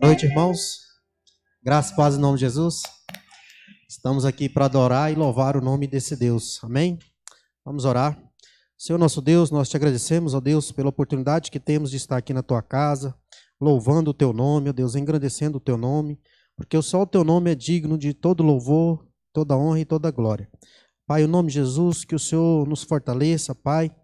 Boa noite, irmãos. Graças e paz em nome de Jesus. Estamos aqui para adorar e louvar o nome desse Deus. Amém? Vamos orar. Senhor nosso Deus, nós te agradecemos, ó Deus, pela oportunidade que temos de estar aqui na tua casa, louvando o teu nome, ó Deus, engrandecendo o teu nome, porque só o teu nome é digno de todo louvor, toda honra e toda glória. Pai, em nome de Jesus, que o Senhor nos fortaleça, Pai.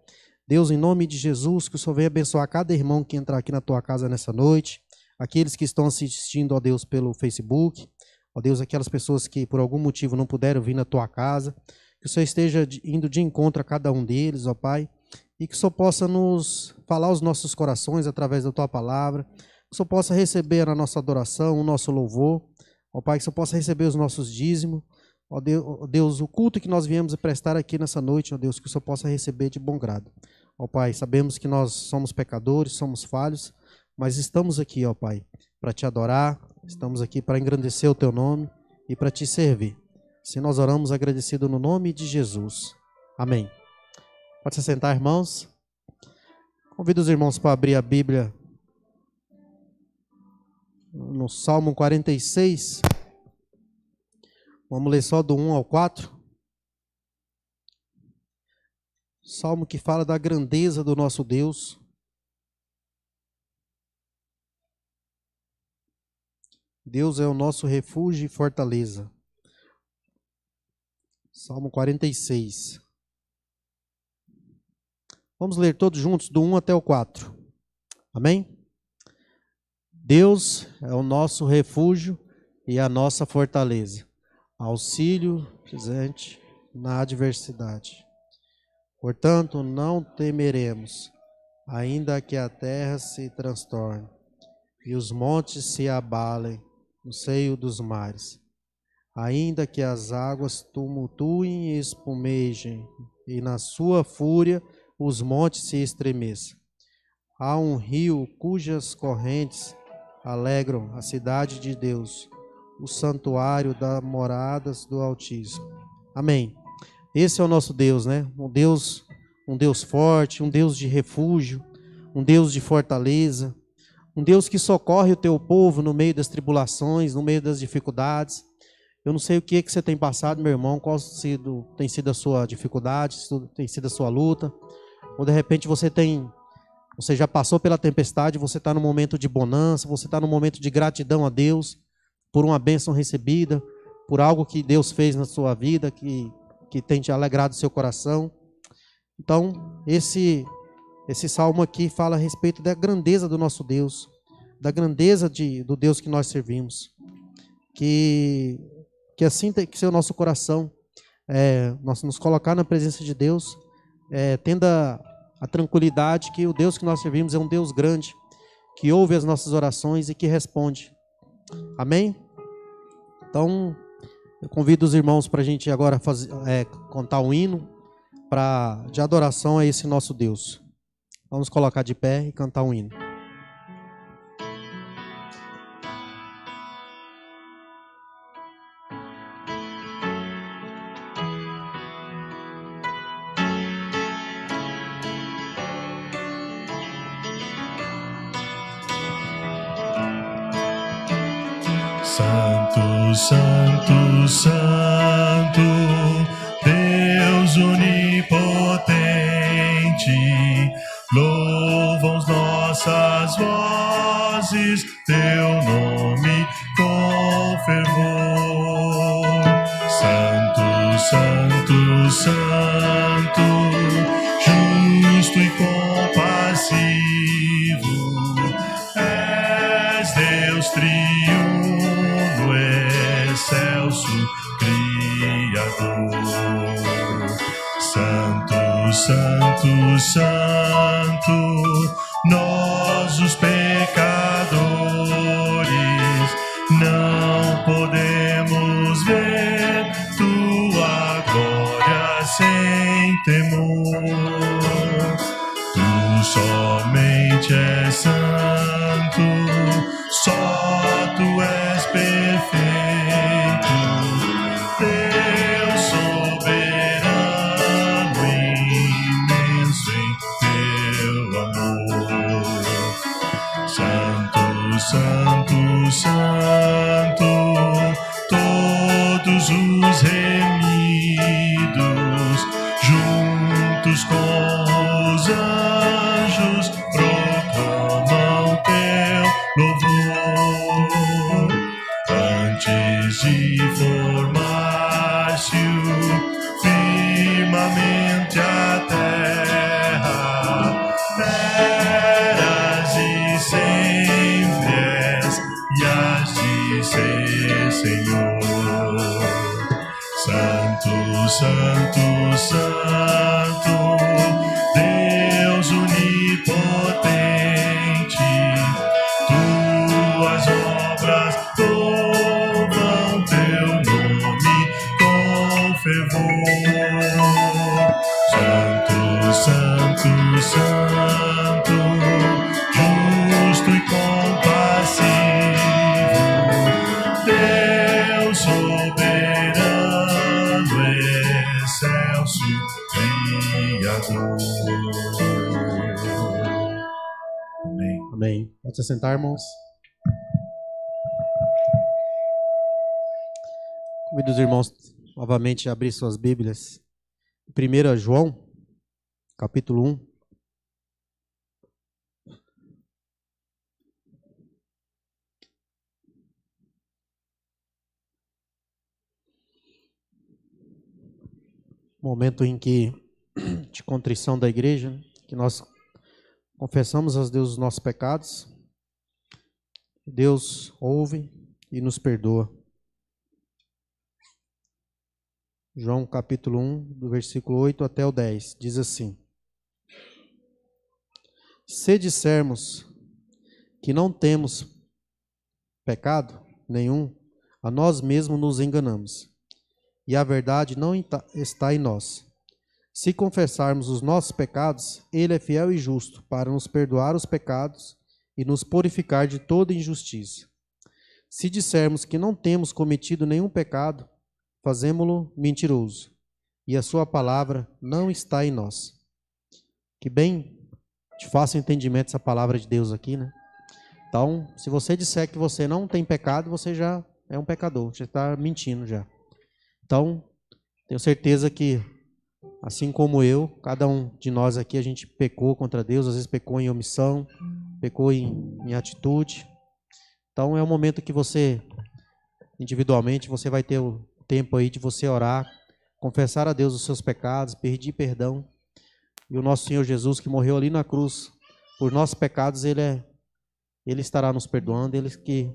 Deus, em nome de Jesus, que o Senhor venha abençoar cada irmão que entrar aqui na tua casa nessa noite, aqueles que estão assistindo, ó Deus, pelo Facebook, ó Deus, aquelas pessoas que por algum motivo não puderam vir na tua casa, que o Senhor esteja indo de encontro a cada um deles, ó Pai, e que o Senhor possa nos falar os nossos corações através da tua palavra, que o Senhor possa receber a nossa adoração, o nosso louvor, ó Pai, que o Senhor possa receber os nossos dízimos, ó Deus, o culto que nós viemos prestar aqui nessa noite, ó Deus, que o Senhor possa receber de bom grado. Ó Pai, sabemos que nós somos pecadores, somos falhos, mas estamos aqui, ó Pai, para te adorar, estamos aqui para engrandecer o teu nome e para te servir. Se nós oramos agradecido no nome de Jesus. Amém. Pode se sentar, irmãos. Convido os irmãos para abrir a Bíblia no Salmo 46. Vamos ler só do 1 ao 4. Salmo que fala da grandeza do nosso Deus. Deus é o nosso refúgio e fortaleza. Salmo 46. Vamos ler todos juntos, do 1 até o 4. Amém? Deus é o nosso refúgio e a nossa fortaleza, auxílio presente na adversidade. Portanto, não temeremos, ainda que a terra se transtorne e os montes se abalem no seio dos mares, ainda que as águas tumultuem e espumejem, e na sua fúria os montes se estremeçam. Há um rio cujas correntes alegram a cidade de Deus, o santuário das moradas do Altíssimo. Amém. Esse é o nosso Deus, né? Um Deus forte, um Deus de refúgio, um Deus de fortaleza, um Deus que socorre o teu povo no meio das tribulações, no meio das dificuldades. Eu não sei o que você tem passado, meu irmão, qual tem sido a sua dificuldade, tem sido a sua luta, ou de repente você já passou pela tempestade, você está no momento de bonança, você está no momento de gratidão a Deus, por uma bênção recebida, por algo que Deus fez na sua vida, que tem te alegrado o seu coração. Então, esse salmo aqui fala a respeito da grandeza do nosso Deus, da grandeza do Deus que nós servimos. Que assim tem que ser o nosso coração, nós nos colocar na presença de Deus, tendo a tranquilidade que o Deus que nós servimos é um Deus grande, que ouve as nossas orações e que responde. Amém? Então, eu convido os irmãos para a gente agora contar um hino de adoração a esse nosso Deus. Vamos colocar de pé e cantar um hino. Santo, Santo, Santo, Deus onipotente, louvam as nossas vozes teu nome com fervor. Santo, Santo, Santo, justo e compassivo, és Deus triuno, excelso Criador. Santo, Santo, Santo, nós os pecadores não podemos ver tua glória sem temor. Tu somente és santo, só tu és perfeito, Deus soberano, imenso em teu amor. Santo, Santo, Santo, todos os remidos, juntos com os anjos, proclamam teu louvor. Antes de formar-se o firmamente a terra, eras e sempre és, e has de ser, Senhor. Santo, Santo, Santo, Deus onipotente, tuas obras louvam teu nome com fervor. Santo, Santo, Santo, justo e compassivo, Deus soberano, excelso, Criador. Amém. Amém. Pode se sentar, irmãos. Convido os irmãos novamente a abrir suas Bíblias. 1 João, capítulo 1. Momento em que, de contrição da igreja, né, que nós confessamos a Deus os nossos pecados. Deus ouve e nos perdoa. João capítulo 1, do versículo 8 até o 10, diz assim: Se dissermos que não temos pecado nenhum, a nós mesmos nos enganamos, e a verdade não está em nós. Se confessarmos os nossos pecados, Ele é fiel e justo para nos perdoar os pecados e nos purificar de toda injustiça. Se dissermos que não temos cometido nenhum pecado, fazemo-lo mentiroso, e a sua palavra não está em nós. Que bem de fácil entendimento essa palavra de Deus aqui, né? Então, se você disser que você não tem pecado, você já é um pecador, você está mentindo já. Então, tenho certeza que, assim como eu, cada um de nós aqui, a gente pecou contra Deus, às vezes pecou em omissão, pecou em atitude. Então, é um momento que você, individualmente, você vai ter o tempo aí de você orar, confessar a Deus os seus pecados, pedir perdão. E o nosso Senhor Jesus, que morreu ali na cruz por nossos pecados, Ele estará nos perdoando, Ele que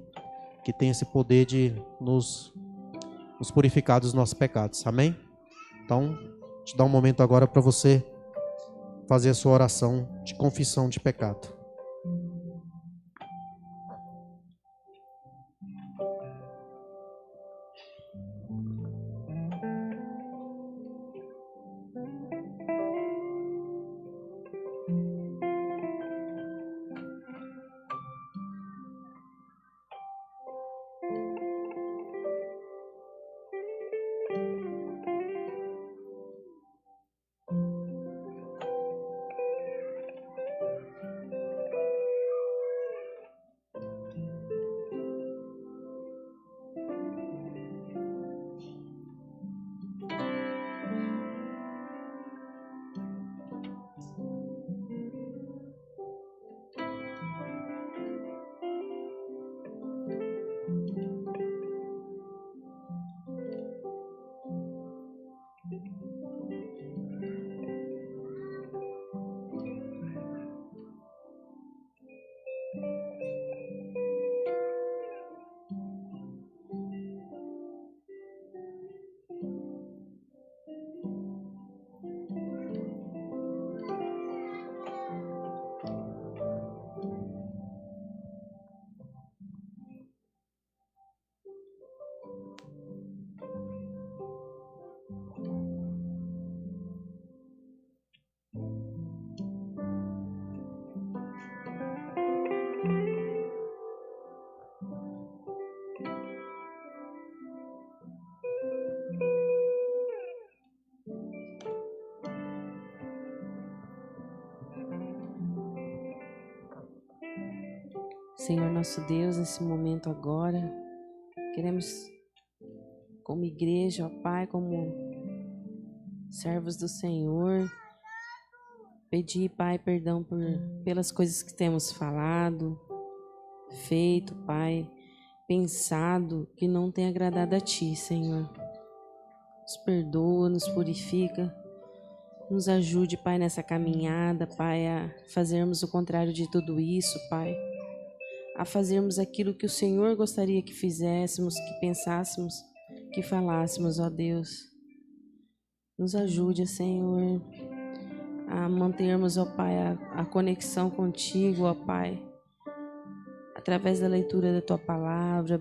tem esse poder de nos purificar dos nossos pecados. Amém? Então, te dá um momento agora para você fazer a sua oração de confissão de pecado. Senhor nosso Deus, nesse momento agora, queremos, como igreja, ó Pai, como servos do Senhor, pedir, Pai, perdão pelas coisas que temos falado, feito, Pai, pensado, que não tem agradado a Ti, Senhor. Nos perdoa, nos purifica, nos ajude, Pai, nessa caminhada, Pai, a fazermos o contrário de tudo isso, Pai, a fazermos aquilo que o Senhor gostaria que fizéssemos, que pensássemos, que falássemos, ó Deus. Nos ajude, Senhor, a mantermos, ó Pai, a conexão contigo, ó Pai, através da leitura da Tua palavra,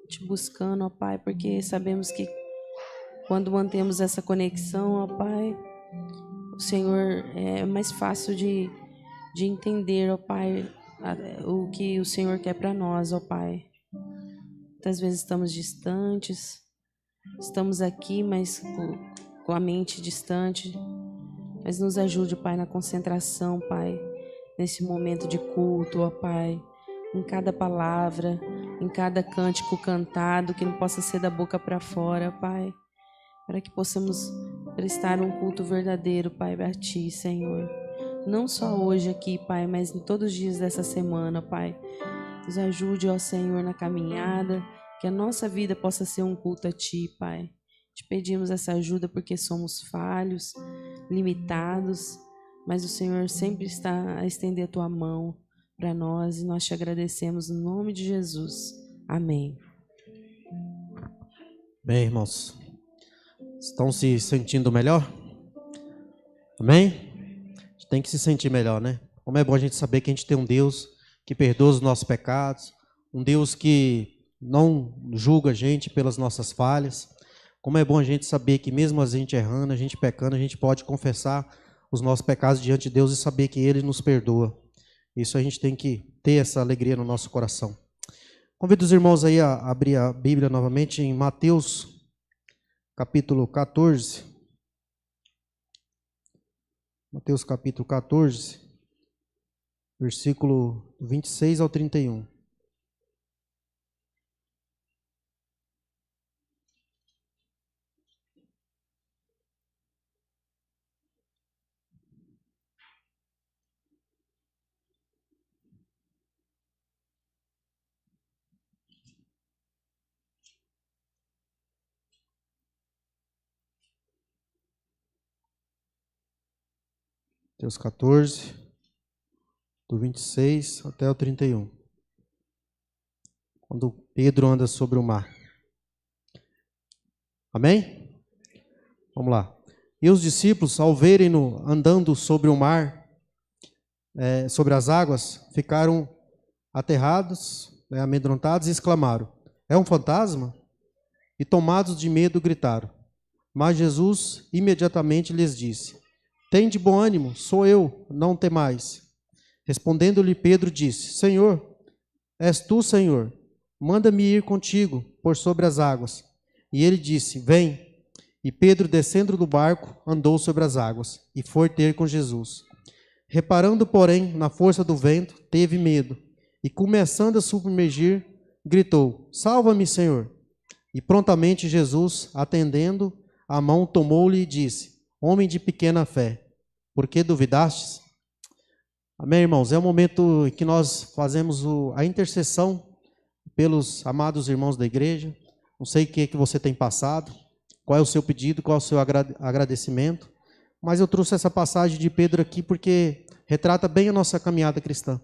te buscando, ó Pai, porque sabemos que quando mantemos essa conexão, ó Pai, o Senhor é mais fácil de entender, ó Pai, o que o Senhor quer para nós, ó Pai. Muitas vezes estamos distantes, estamos aqui, mas com a mente distante. Mas nos ajude, Pai, na concentração, Pai, nesse momento de culto, ó Pai, em cada palavra, em cada cântico cantado, que não possa ser da boca para fora, Pai, para que possamos prestar um culto verdadeiro, Pai, a Ti, Senhor. Não só hoje aqui, Pai, mas em todos os dias dessa semana, Pai. Nos ajude, ó Senhor, na caminhada, que a nossa vida possa ser um culto a Ti, Pai. Te pedimos essa ajuda porque somos falhos, limitados, mas o Senhor sempre está a estender a Tua mão para nós e nós te agradecemos no nome de Jesus. Amém. Bem, irmãos, estão se sentindo melhor? Amém? A gente tem que se sentir melhor, né? Como é bom a gente saber que a gente tem um Deus que perdoa os nossos pecados, um Deus que não julga a gente pelas nossas falhas. Como é bom a gente saber que mesmo a gente errando, a gente pecando, a gente pode confessar os nossos pecados diante de Deus e saber que Ele nos perdoa. Isso a gente tem que ter essa alegria no nosso coração. Convido os irmãos aí a abrir a Bíblia novamente em Mateus, capítulo 14. Mateus capítulo 14, versículo 26 ao 31. Mateus 14, do 26 até o 31. Quando Pedro anda sobre o mar. Amém? Vamos lá. E os discípulos, ao verem-no andando sobre o mar, sobre as águas, ficaram aterrados, amedrontados e exclamaram: é um fantasma? E tomados de medo gritaram. Mas Jesus imediatamente lhes disse: tende bom ânimo, sou eu, não temais. Respondendo-lhe Pedro disse: Senhor, és tu, Senhor, manda-me ir contigo por sobre as águas. E ele disse: vem. E Pedro, descendo do barco, andou sobre as águas e foi ter com Jesus. Reparando, porém, na força do vento, teve medo e, começando a submergir, gritou: salva-me, Senhor. E prontamente Jesus, atendendo a mão, tomou-lhe e disse: homem de pequena fé, por que duvidastes? Amém, irmãos? É o momento que nós fazemos a intercessão pelos amados irmãos da igreja. Não sei o que você tem passado, qual é o seu pedido, qual é o seu agradecimento, mas eu trouxe essa passagem de Pedro aqui porque retrata bem a nossa caminhada cristã.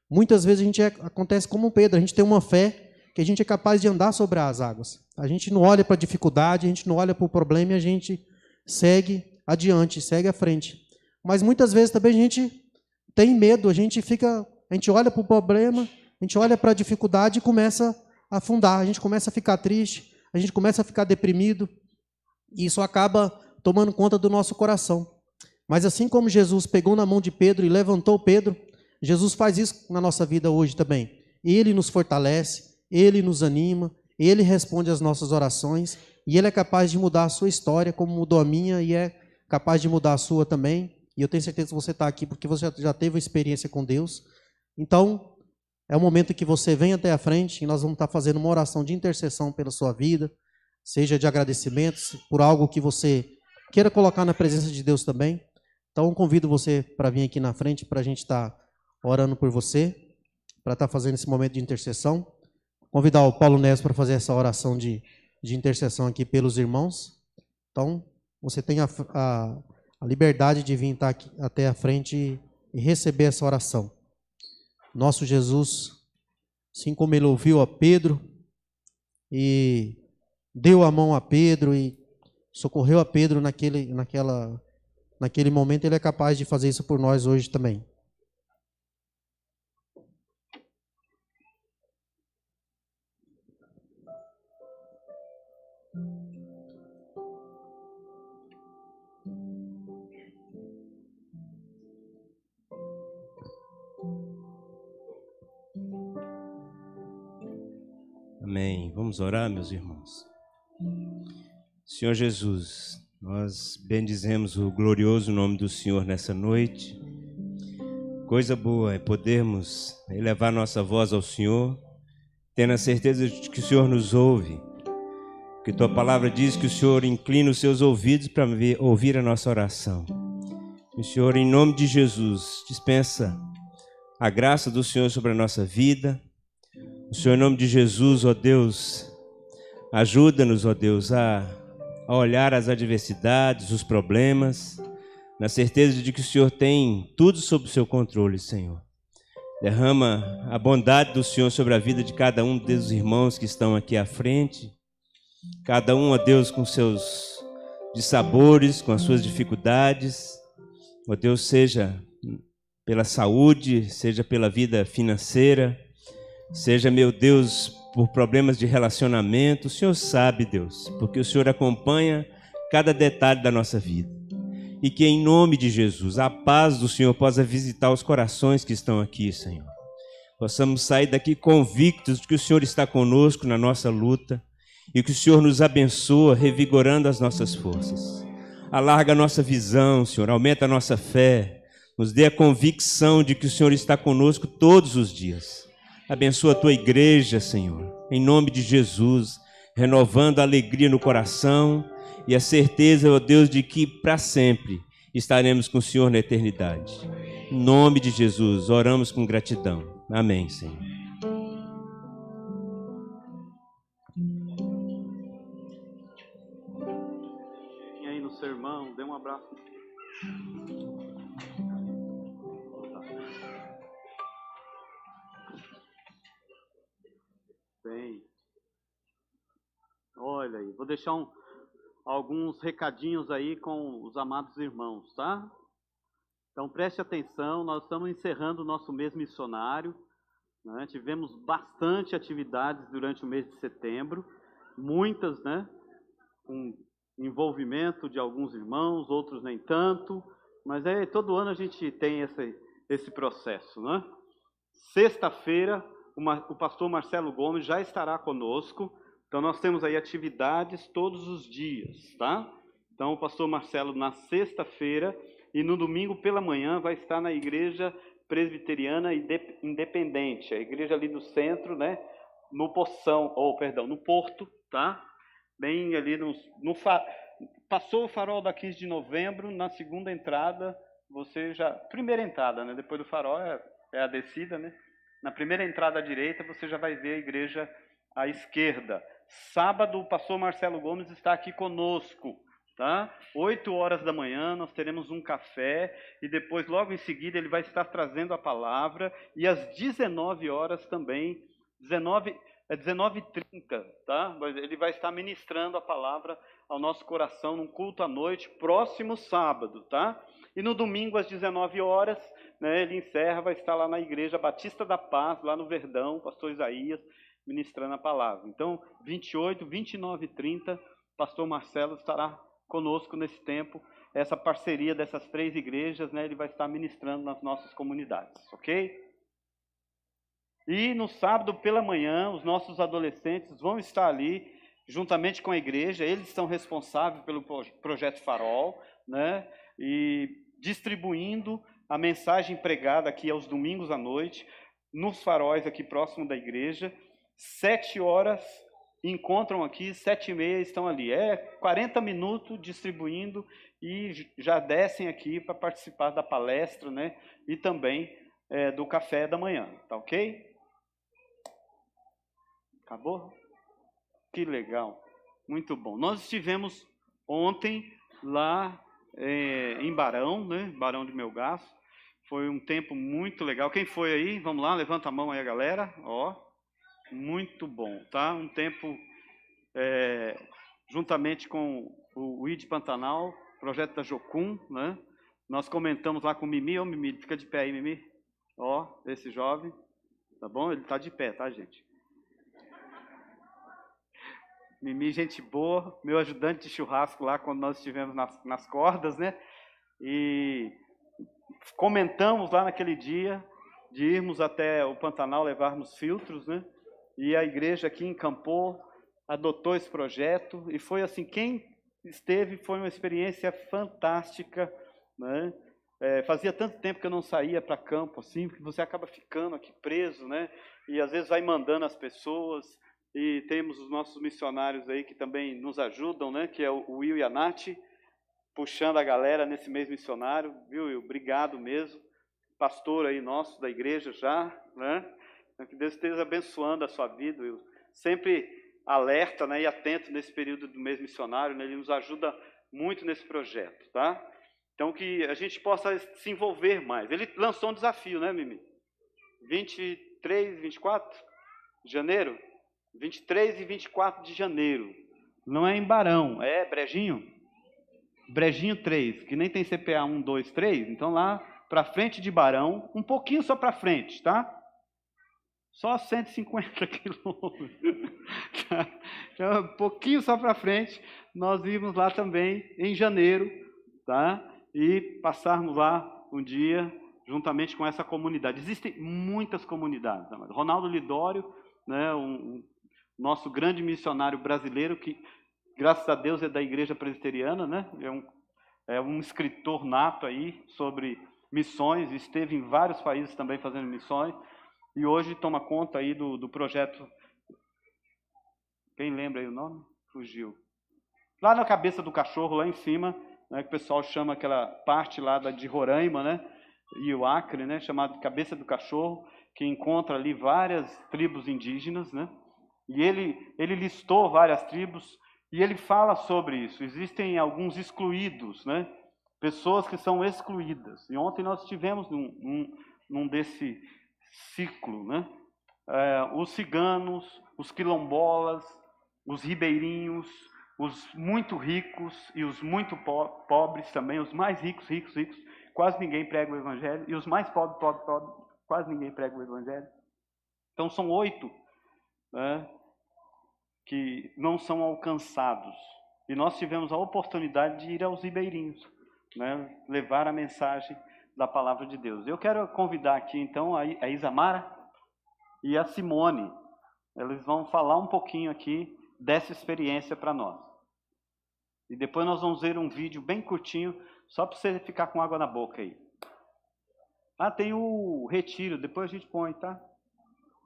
Muitas vezes a gente acontece como Pedro, a gente tem uma fé que a gente é capaz de andar sobre as águas. A gente não olha para a dificuldade, a gente não olha para o problema e a gente segue adiante, segue à frente. Mas muitas vezes também a gente tem medo, a gente olha para o problema, a gente olha para a dificuldade e começa a afundar, a gente começa a ficar triste, a gente começa a ficar deprimido, e isso acaba tomando conta do nosso coração. Mas assim como Jesus pegou na mão de Pedro e levantou Pedro, Jesus faz isso na nossa vida hoje também. Ele nos fortalece, Ele nos anima, Ele responde às nossas orações, e Ele é capaz de mudar a sua história, como mudou a minha, e é capaz de mudar a sua também. E eu tenho certeza que você está aqui porque você já teve uma experiência com Deus. Então, É o momento que você vem até a frente e nós vamos estar fazendo uma oração de intercessão pela sua vida, seja de agradecimentos por algo que você queira colocar na presença de Deus também. Então, eu convido você para vir aqui na frente para a gente estar orando por você, para estar fazendo esse momento de intercessão. Convidar o Paulo Neves para fazer essa oração de intercessão aqui pelos irmãos. Então, você tem a liberdade de vir estar aqui até a frente e receber essa oração. Nosso Jesus, assim como ele ouviu a Pedro e deu a mão a Pedro e socorreu a Pedro naquele momento, ele é capaz de fazer isso por nós hoje também. Amém. Vamos orar, meus irmãos. Senhor Jesus, nós bendizemos o glorioso nome do Senhor nessa noite. Coisa boa é podermos elevar nossa voz ao Senhor, tendo a certeza de que o Senhor nos ouve, que tua palavra diz que o Senhor inclina os seus ouvidos para ouvir a nossa oração. E o Senhor, em nome de Jesus, dispensa a graça do Senhor sobre a nossa vida. O Senhor, em nome de Jesus, ó Deus, ajuda-nos, ó Deus, a olhar as adversidades, os problemas, na certeza de que o Senhor tem tudo sob o seu controle, Senhor. Derrama a bondade do Senhor sobre a vida de cada um dos irmãos que estão aqui à frente, cada um, ó Deus, com seus dissabores, com as suas dificuldades, ó Deus, seja pela saúde, seja pela vida financeira, seja, meu Deus, por problemas de relacionamento. O Senhor sabe, Deus, porque o Senhor acompanha cada detalhe da nossa vida. E que em nome de Jesus, a paz do Senhor possa visitar os corações que estão aqui, Senhor. Possamos sair daqui convictos de que o Senhor está conosco na nossa luta e que o Senhor nos abençoa, revigorando as nossas forças. Alarga a nossa visão, Senhor, aumenta a nossa fé, nos dê a convicção de que o Senhor está conosco todos os dias. Abençoa a tua igreja, Senhor, em nome de Jesus, renovando a alegria no coração e a certeza, ó Deus, de que para sempre estaremos com o Senhor na eternidade. Em nome de Jesus, oramos com gratidão. Amém, Senhor. E aí no seu irmão, dê um abraço. Bem, olha aí, vou deixar alguns recadinhos aí com os amados irmãos, tá? Então preste atenção, nós estamos encerrando o nosso mês missionário, né? Tivemos bastante atividades durante o mês de setembro, muitas, né? Com envolvimento de alguns irmãos, outros nem tanto, mas todo ano a gente tem esse processo, né? Sexta-feira, o pastor Marcelo Gomes já estará conosco. Então, nós temos aí atividades todos os dias, tá? Então, o pastor Marcelo, na sexta-feira e no domingo pela manhã, vai estar na Igreja Presbiteriana Independente, a igreja ali do centro, né? No Porto, tá? Bem ali passou o farol da 15 de novembro, na segunda entrada, primeira entrada, né? Depois do farol é a descida, né? Na primeira entrada à direita, você já vai ver a igreja à esquerda. Sábado, o pastor Marcelo Gomes está aqui conosco, tá? 8 horas da manhã, nós teremos um café e depois, logo em seguida, ele vai estar trazendo a palavra. E às 19 horas também, 19h30, tá? Ele vai estar ministrando a palavra ao nosso coração num culto à noite, próximo sábado, tá? E no domingo, às 19 horas, né, ele encerra, vai estar lá na Igreja Batista da Paz, lá no Verdão, pastor Isaías, ministrando a palavra. Então, 28, 29 e 30, pastor Marcelo estará conosco nesse tempo, essa parceria dessas 3 igrejas, né, ele vai estar ministrando nas nossas comunidades, ok? E no sábado pela manhã, os nossos adolescentes vão estar ali, juntamente com a igreja, eles são responsáveis pelo Projeto Farol, né, e distribuindo a mensagem pregada aqui aos domingos à noite. nos faróis aqui próximo da igreja. 7 horas encontram aqui, 7h30 estão ali. É 40 minutos distribuindo e já descem aqui para participar da palestra, né? E também do café da manhã, tá ok? Acabou? Que legal, muito bom. Nós estivemos ontem lá em Barão, né? Barão de Melgaço. Foi um tempo muito legal. Quem foi aí? Vamos lá, levanta a mão aí a galera. Ó, muito bom, tá? Um tempo juntamente com o ID Pantanal, projeto da Jocum, né? Nós comentamos lá com o Mimi. Ô Mimi, fica de pé aí, Mimi. Ó, esse jovem, tá bom? Ele tá de pé, tá, gente? Mimi, gente boa, meu ajudante de churrasco lá quando nós estivemos nas cordas, né? E comentamos lá naquele dia de irmos até o Pantanal levarmos filtros, né? E a igreja aqui encampou, adotou esse projeto e foi assim, quem esteve foi uma experiência fantástica, né? Fazia tanto tempo que eu não saía para campo, assim, que você acaba ficando aqui preso, né? E às vezes vai mandando as pessoas. E temos os nossos missionários aí que também nos ajudam, né? Que é o Will e a Nath, puxando a galera nesse mês missionário, viu, Will? Obrigado mesmo. Pastor aí nosso da igreja já, né? Que Deus esteja abençoando a sua vida, Will. Sempre alerta, né? E atento nesse período do mês missionário, né? Ele nos ajuda muito nesse projeto, tá? Então que a gente possa se envolver mais. Ele lançou um desafio, né, Mimi? 23, 24 de janeiro? 23 e 24 de janeiro. Não é em Barão, é Brejinho? Brejinho 3, que nem tem CPA 1, 2, 3. Então lá para frente de Barão, um pouquinho só para frente, tá? Só 150 quilômetros. Então, um pouquinho só para frente, nós íamos lá também em janeiro, tá? E passarmos lá um dia juntamente com essa comunidade. Existem muitas comunidades. Ronaldo Lidório, né, nosso grande missionário brasileiro, que, graças a Deus, é da Igreja Presbiteriana, né? É um escritor nato aí sobre missões, esteve em vários países também fazendo missões, e hoje toma conta aí do projeto. Quem lembra aí o nome? Fugiu. Lá na Cabeça do Cachorro, lá em cima, né, que o pessoal chama aquela parte lá de Roraima, né? E o Acre, né? Chamado de Cabeça do Cachorro, que encontra ali várias tribos indígenas, né? E ele listou várias tribos e ele fala sobre isso. Existem alguns excluídos, né? Pessoas que são excluídas. E ontem nós tivemos num desse ciclo, né? Os ciganos, os quilombolas, os ribeirinhos, os muito ricos e os muito pobres também. Os mais ricos, quase ninguém prega o evangelho. E os mais pobres, quase ninguém prega o evangelho. Então são 8, né, que não são alcançados. E nós tivemos a oportunidade de ir aos ribeirinhos, né, levar a mensagem da palavra de Deus. Eu quero convidar aqui, então, a Isamara e a Simone. Eles vão falar um pouquinho aqui dessa experiência para nós. E depois nós vamos ver um vídeo bem curtinho, só para você ficar com água na boca aí. Ah, tem o retiro, depois a gente põe, tá?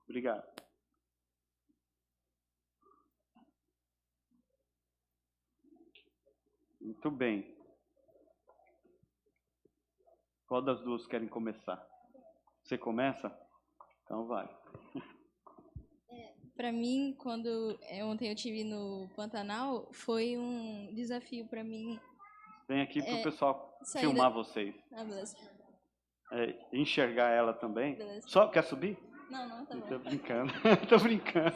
Obrigado. Muito bem. Qual das duas querem começar? Você começa? Então vai. Para mim, quando ontem eu estive no Pantanal, foi um desafio para mim. Vem aqui para o pessoal filmar vocês. Ah, beleza. Enxergar ela também. Beleza. Só quer subir? Não, tá bom. Tô brincando. Tô brincando.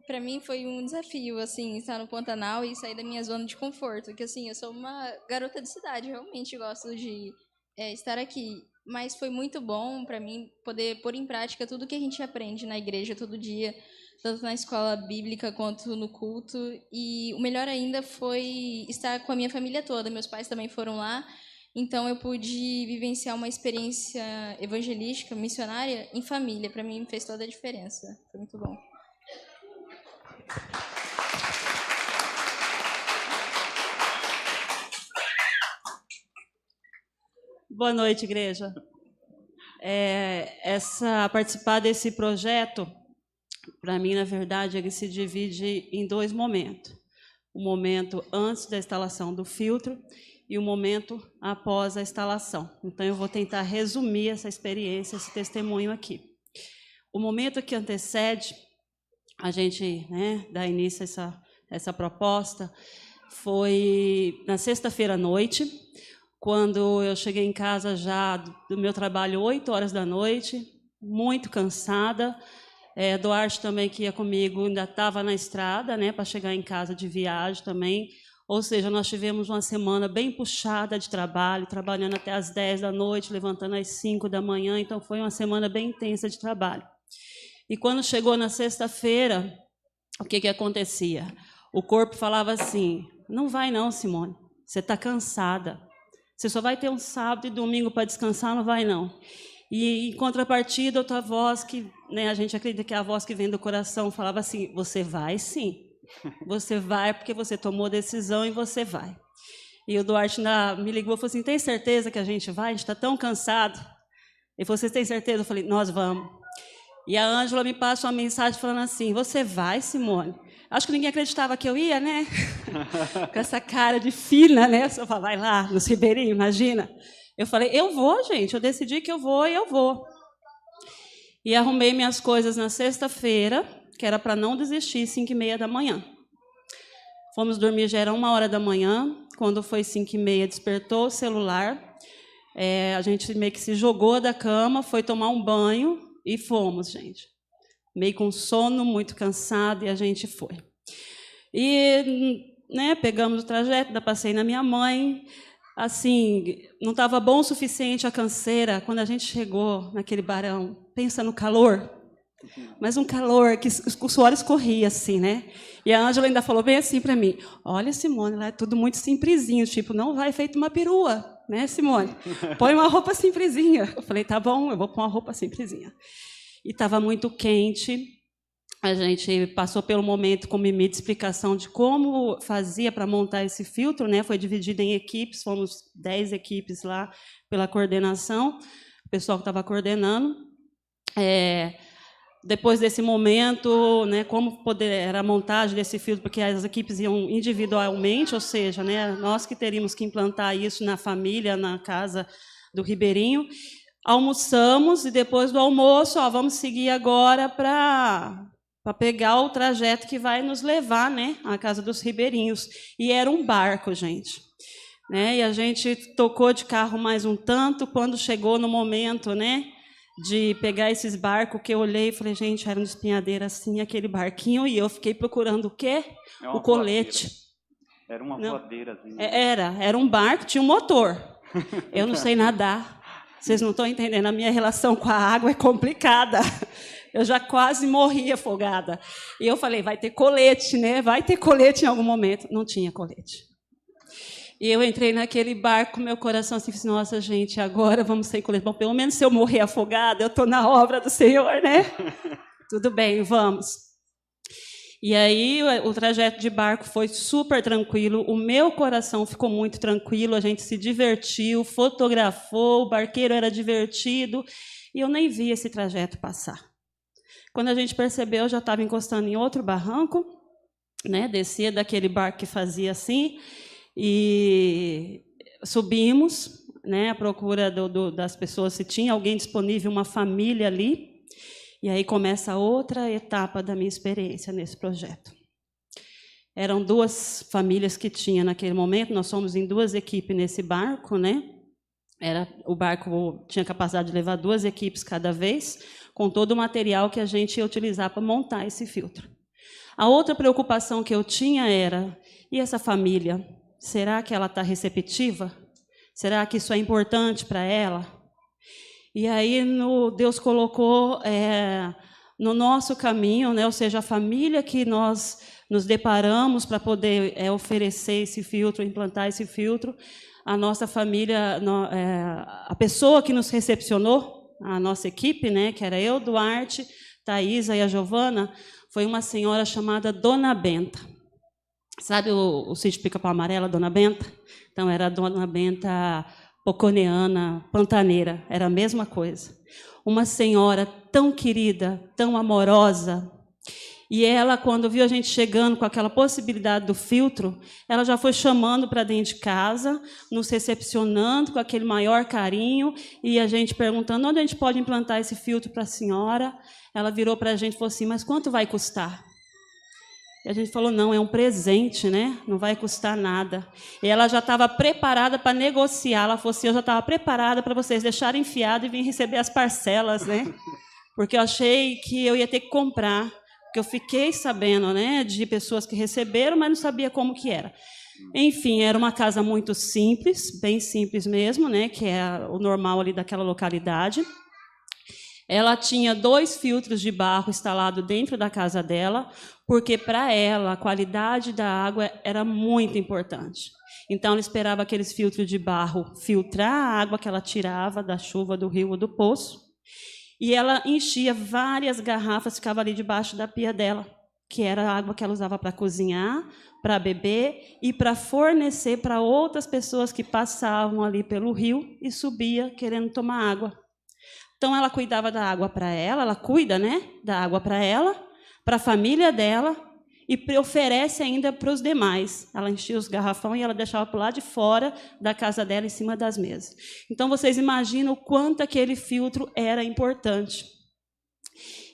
Para mim foi um desafio, assim, estar no Pantanal e sair da minha zona de conforto. Porque, assim, eu sou uma garota de cidade, realmente gosto de estar aqui. Mas foi muito bom para mim poder pôr em prática tudo que a gente aprende na igreja todo dia, tanto na escola bíblica quanto no culto. E o melhor ainda foi estar com a minha família toda. Meus pais também foram lá. Então, eu pude vivenciar uma experiência evangelística, missionária, em família. Para mim, fez toda a diferença. Foi muito bom. Boa noite, igreja. Participar desse projeto, para mim, na verdade, ele se divide em 2 momentos. O momento antes da instalação do filtro e o momento após a instalação. Então, eu vou tentar resumir essa experiência, esse testemunho aqui. O momento que antecede a gente, né, dar início a essa proposta foi na sexta-feira à noite, quando eu cheguei em casa já do meu trabalho 8 horas da noite, muito cansada. Duarte também, que ia comigo, ainda estava na estrada, né, para chegar em casa de viagem também. Ou seja, nós tivemos uma semana bem puxada de trabalho, trabalhando até às 10 da noite, levantando às 5 da manhã, então foi uma semana bem intensa de trabalho. E quando chegou na sexta-feira, o que acontecia? O corpo falava assim: não vai não, Simone, você está cansada. Você só vai ter um sábado e domingo para descansar, não vai não. E, em contrapartida, outra voz que, né, a gente acredita que é a voz que vem do coração, falava assim: você vai sim. Você vai porque você tomou decisão e você vai. E o Duarte me ligou e falou assim: tem certeza que a gente vai? A gente está tão cansado. Ele falou: vocês têm certeza? Eu falei: nós vamos. E a Ângela me passa uma mensagem falando assim: você vai, Simone? Acho que ninguém acreditava que eu ia, né? Com essa cara de fina, né? Só fala: vai lá, nos Ribeirinhos, imagina. Eu falei: eu vou, gente, eu decidi que eu vou e eu vou. E arrumei minhas coisas na sexta-feira, que era para não desistir, 5h30 da manhã. Fomos dormir, já era 1h da manhã. Quando foi 5h30, despertou o celular. A gente meio que se jogou da cama, foi tomar um banho e fomos, gente. Meio com sono, muito cansado, e a gente foi. E, né, pegamos o trajeto, ainda passei na minha mãe. Assim, não estava bom o suficiente a canseira. Quando a gente chegou naquele barão, pensa no calor. Mas um calor que o suor escorria, assim, né? E a Ângela ainda falou bem assim para mim: olha, Simone, lá é tudo muito simplesinho, tipo, não vai feito uma perua, né, Simone? Põe uma roupa simplesinha. Eu falei: tá bom, eu vou pôr uma roupa simplesinha. E estava muito quente. A gente passou pelo momento com Mimi de explicação de como fazia para montar esse filtro, né? Foi dividido em equipes, fomos 10 equipes lá pela coordenação, o pessoal que estava coordenando. Depois desse momento, né, como era a montagem desse filtro, porque as equipes iam individualmente, ou seja, né, nós que teríamos que implantar isso na família, na casa do Ribeirinho. Almoçamos e depois do almoço, vamos seguir agora para pegar o trajeto que vai nos levar, né, à casa dos Ribeirinhos. E era um barco, gente. Né, e a gente tocou de carro mais um tanto, quando chegou no momento, né, de pegar esses barcos, que eu olhei e falei: gente, era um espinhadeiro assim, aquele barquinho, e eu fiquei procurando o quê? O colete. Voadeira. Era uma voadeira. Assim. Era um barco, tinha um motor. Eu não sei nadar. Vocês não estão entendendo, a minha relação com a água é complicada. Eu já quase morri afogada. E eu falei: vai ter colete, né? Vai ter colete em algum momento. Não tinha colete. E eu entrei naquele barco, meu coração assim, nossa, gente, agora vamos sem colete. Bom, pelo menos se eu morrer afogada, eu estou na obra do Senhor, né? Tudo bem, vamos. E aí o trajeto de barco foi super tranquilo, o meu coração ficou muito tranquilo, a gente se divertiu, fotografou, o barqueiro era divertido, e eu nem vi esse trajeto passar. Quando a gente percebeu, eu já estava encostando em outro barranco, né? Descia daquele barco que fazia assim, e subimos, né, à procura das pessoas, se tinha alguém disponível, uma família ali. E aí começa outra etapa da minha experiência nesse projeto. Eram 2 famílias que tinha naquele momento, nós somos em 2 equipes nesse barco, né? O barco tinha capacidade de levar 2 equipes cada vez, com todo o material que a gente ia utilizar para montar esse filtro. A outra preocupação que eu tinha era: e essa família? Será que ela está receptiva? Será que isso é importante para ela? E aí Deus colocou no nosso caminho, né, ou seja, a família que nós nos deparamos para poder oferecer esse filtro, implantar esse filtro, a nossa família, a pessoa que nos recepcionou, a nossa equipe, né, que era eu, Duarte, Thaisa e a Giovana, foi uma senhora chamada Dona Benta. Sabe o sítio Pica-Pau Amarelo, Dona Benta? Então, era a Dona Benta poconeana, pantaneira, era a mesma coisa. Uma senhora tão querida, tão amorosa. E ela, quando viu a gente chegando com aquela possibilidade do filtro, ela já foi chamando para dentro de casa, nos recepcionando com aquele maior carinho, e a gente perguntando onde a gente pode implantar esse filtro para a senhora. Ela virou para a gente e falou assim, mas quanto vai custar? E a gente falou, não, é um presente, né? Não vai custar nada. E ela já estava preparada para negociar. Ela falou assim, eu já estava preparada para vocês deixarem enfiado e vir receber as parcelas, né? Porque eu achei que eu ia ter que comprar. Porque eu fiquei sabendo, né, de pessoas que receberam, mas não sabia como que era. Enfim, era uma casa muito simples, bem simples mesmo, né, que é o normal ali daquela localidade. Ela tinha 2 filtros de barro instalados dentro da casa dela, porque para ela a qualidade da água era muito importante. Então ela esperava aqueles filtros de barro filtrar a água que ela tirava da chuva, do rio ou do poço. E ela enchia várias garrafas, ficava ali debaixo da pia dela, que era a água que ela usava para cozinhar, para beber e para fornecer para outras pessoas que passavam ali pelo rio e subia querendo tomar água. Então ela cuidava da água para ela cuida, né, da água para ela, para a família dela e oferece ainda para os demais. Ela enchia os garrafão e ela deixava para lá de fora da casa dela, em cima das mesas. Então, vocês imaginam o quanto aquele filtro era importante.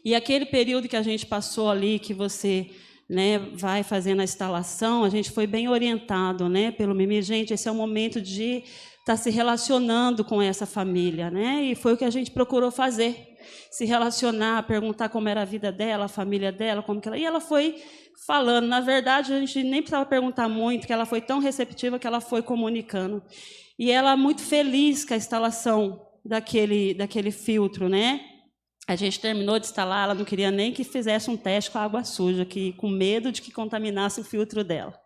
E aquele período que a gente passou ali, que você, né, vai fazendo a instalação, a gente foi bem orientado, né, pelo Mimi. Gente, esse é o momento de estar se relacionando com essa família, né? E foi o que a gente procurou fazer. Se relacionar, perguntar como era a vida dela, a família dela, como que ela... E ela foi falando. Na verdade, a gente nem precisava perguntar muito, que ela foi tão receptiva que ela foi comunicando. E ela muito feliz com a instalação daquele filtro, né? A gente terminou de instalar, ela não queria nem que fizesse um teste com a água suja, com medo de que contaminasse o filtro dela.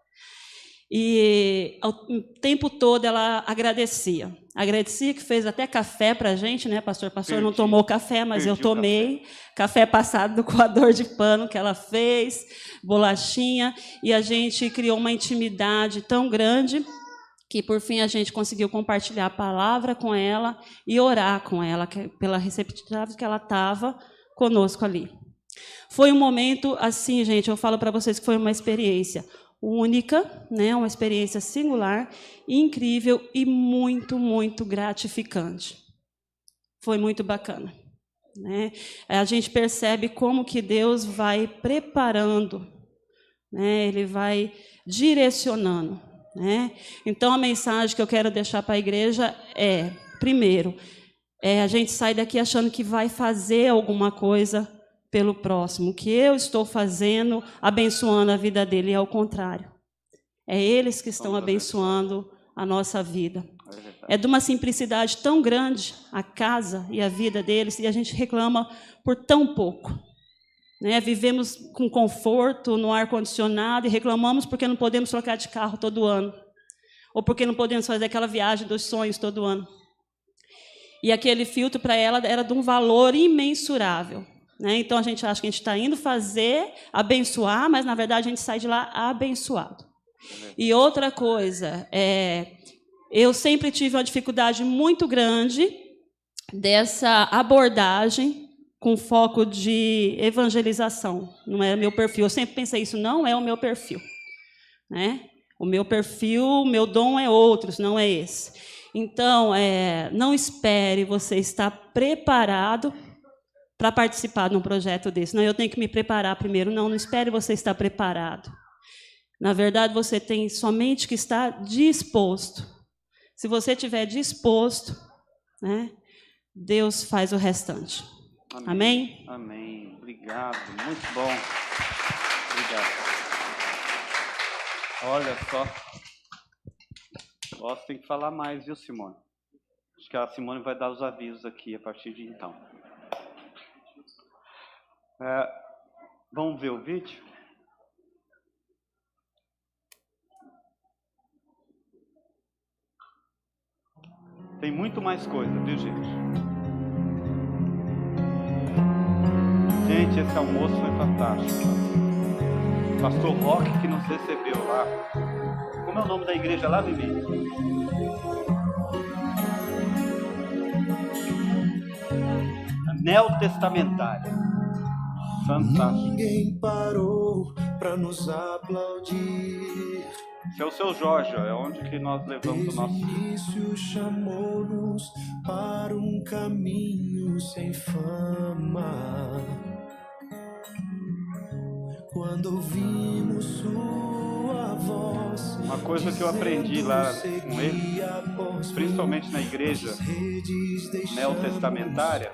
E o tempo todo ela agradecia. Agradecia que fez até café para a gente, né, pastor? O pastor não tomou café, mas eu tomei. Café passado do coador de pano que ela fez, bolachinha. E a gente criou uma intimidade tão grande que, por fim, a gente conseguiu compartilhar a palavra com ela e orar com ela, pela receptividade que ela estava conosco ali. Foi um momento, assim, gente, eu falo para vocês que foi uma experiência única, né, uma experiência singular, incrível e muito, muito gratificante. Foi muito bacana, né? A gente percebe como que Deus vai preparando, né? Ele vai direcionando, né? Então, a mensagem que eu quero deixar para a igreja é, primeiro, a gente sai daqui achando que vai fazer alguma coisa pelo próximo, que eu estou fazendo, abençoando a vida dele, e ao contrário. É eles que estão abençoando a nossa vida. É de uma simplicidade tão grande a casa e a vida deles, e a gente reclama por tão pouco. Né? Vivemos com conforto no ar-condicionado e reclamamos porque não podemos trocar de carro todo ano, ou porque não podemos fazer aquela viagem dos sonhos todo ano. E aquele filtro para ela era de um valor imensurável. Né? Então, a gente acha que a gente está indo fazer, abençoar, mas, na verdade, a gente sai de lá abençoado. E outra coisa, eu sempre tive uma dificuldade muito grande dessa abordagem com foco de evangelização. Não era meu perfil. Eu sempre pensei, isso não é o meu perfil. Né? O meu perfil, o meu dom é outro, não é esse. Então, não espere você estar preparado para participar de um projeto desse. Não, eu tenho que me preparar primeiro. Não espere você estar preparado. Na verdade, você tem somente que estar disposto. Se você estiver disposto, né, Deus faz o restante. Amém? Amém. Obrigado. Muito bom. Obrigado. Olha só. Você tem que falar mais, viu, Simone? Acho que a Simone vai dar os avisos aqui a partir de então. Vamos ver o vídeo? Tem muito mais coisa, viu, gente? Gente, esse almoço foi fantástico. Pastor Roque que nos recebeu lá. Como é o nome da igreja lá, Vivi? neotestamentária. Fantástico. Ninguém parou para nos aplaudir. Esse é o seu Jorge, é onde que nós levamos o nosso... Desde o início chamou-nos para um caminho sem fama. Quando ouvimos sua voz, Uma coisa que eu aprendi lá com ele, principalmente na igreja neotestamentária,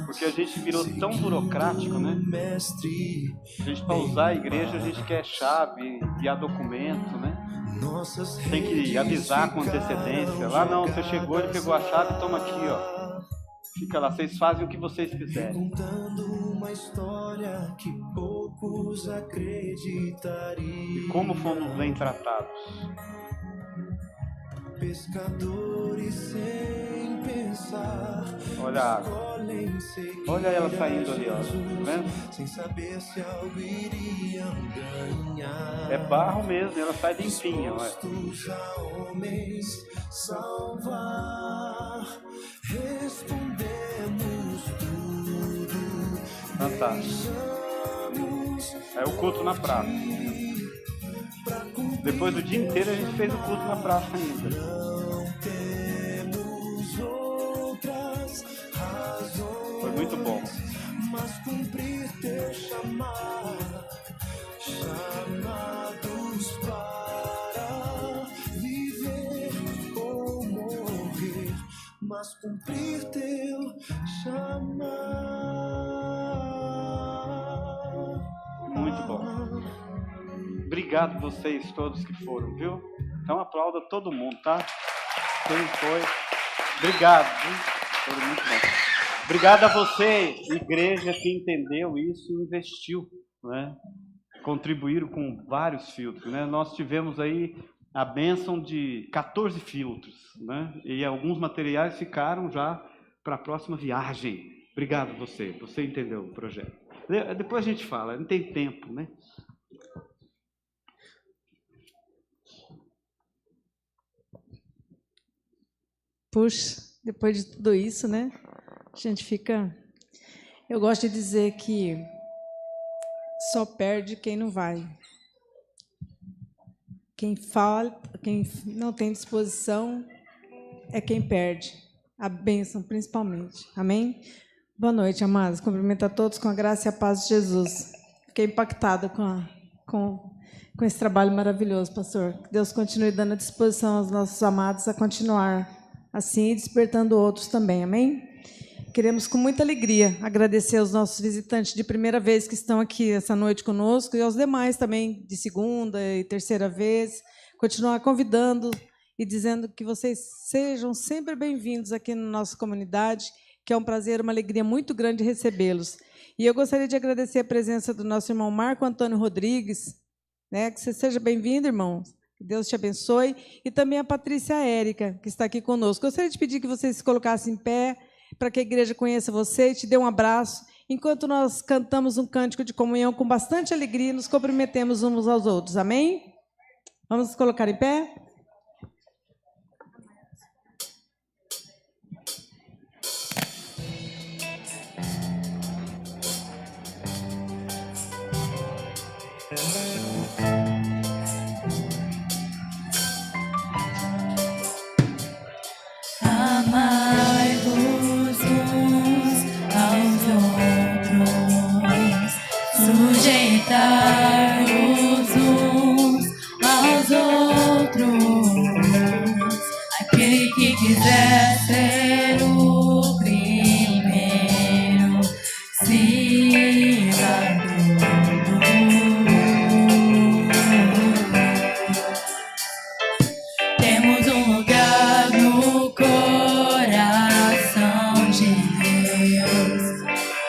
porque a gente virou tão burocrático, né? A gente, para usar a igreja, a gente quer chave, enviar documento, né? Tem que avisar com antecedência. Lá não, você chegou, ele pegou a chave, toma aqui, ó. Fica lá, vocês fazem o que vocês quiserem. Contando uma história que poucos acreditariam. E como fomos bem tratados. Pescadores sem pensar. Olha a água. Olha ela saindo ali, ó. Tá vendo? Sem saber se algo iriam ganhar. É barro mesmo, ela sai limpinha, olha. Dispostos a homens salvar, respondemos tudo. Fantástico. É o culto na praça. Depois do dia inteiro a gente fez o culto na praça ainda. Não temos outras razões. Foi muito bom. Mas cumprir teu chamar, chamados para viver ou morrer, mas cumprir teu chamar. Muito bom. Obrigado vocês todos que foram, viu? Então aplauda todo mundo, tá? Quem foi? Obrigado, viu? Foi muito bom. Obrigado a você, igreja, que entendeu isso e investiu, né? Contribuíram com vários filtros, né? Nós tivemos aí a bênção de 14 filtros, né? E alguns materiais ficaram já para a próxima viagem. Obrigado você entendeu o projeto. Depois a gente fala, não tem tempo, né? Puxa, depois de tudo isso, né? A gente fica... Eu gosto de dizer que só perde quem não vai. Quem fala, quem não tem disposição é quem perde. A bênção, principalmente. Amém? Boa noite, amados. Cumprimento a todos com a graça e a paz de Jesus. Fiquei impactada com esse trabalho maravilhoso, pastor. Que Deus continue dando a disposição aos nossos amados a continuar assim e despertando outros também. Amém? Queremos, com muita alegria, agradecer aos nossos visitantes de primeira vez que estão aqui essa noite conosco e aos demais também de segunda e terceira vez. Continuar convidando e dizendo que vocês sejam sempre bem-vindos aqui na nossa comunidade, que é um prazer, uma alegria muito grande recebê-los. E eu gostaria de agradecer a presença do nosso irmão Marco Antônio Rodrigues, né? Que você seja bem-vindo, irmão. Que Deus te abençoe. E também a Patrícia Érica, que está aqui conosco. Gostaria de pedir que vocês se colocassem em pé, para que a igreja conheça você e te dê um abraço, enquanto nós cantamos um cântico de comunhão com bastante alegria e nos cumprimentemos uns aos outros. Amém? Vamos nos colocar em pé? Amai-vos uns aos outros, sujeitai-vos uns aos outros. Aquele que quiser ser o primeiro, sirva todos. Temos um lugar no coração de Deus.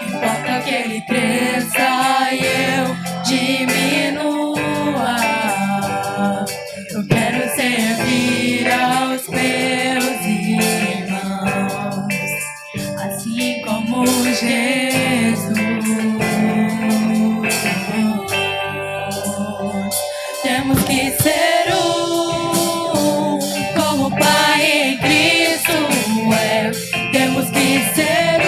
Importa que Ele cresça e eu diminua. Eu quero servir aos meus irmãos, assim como Jesus. Temos que ser como o Pai em Cristo é. Temos que ser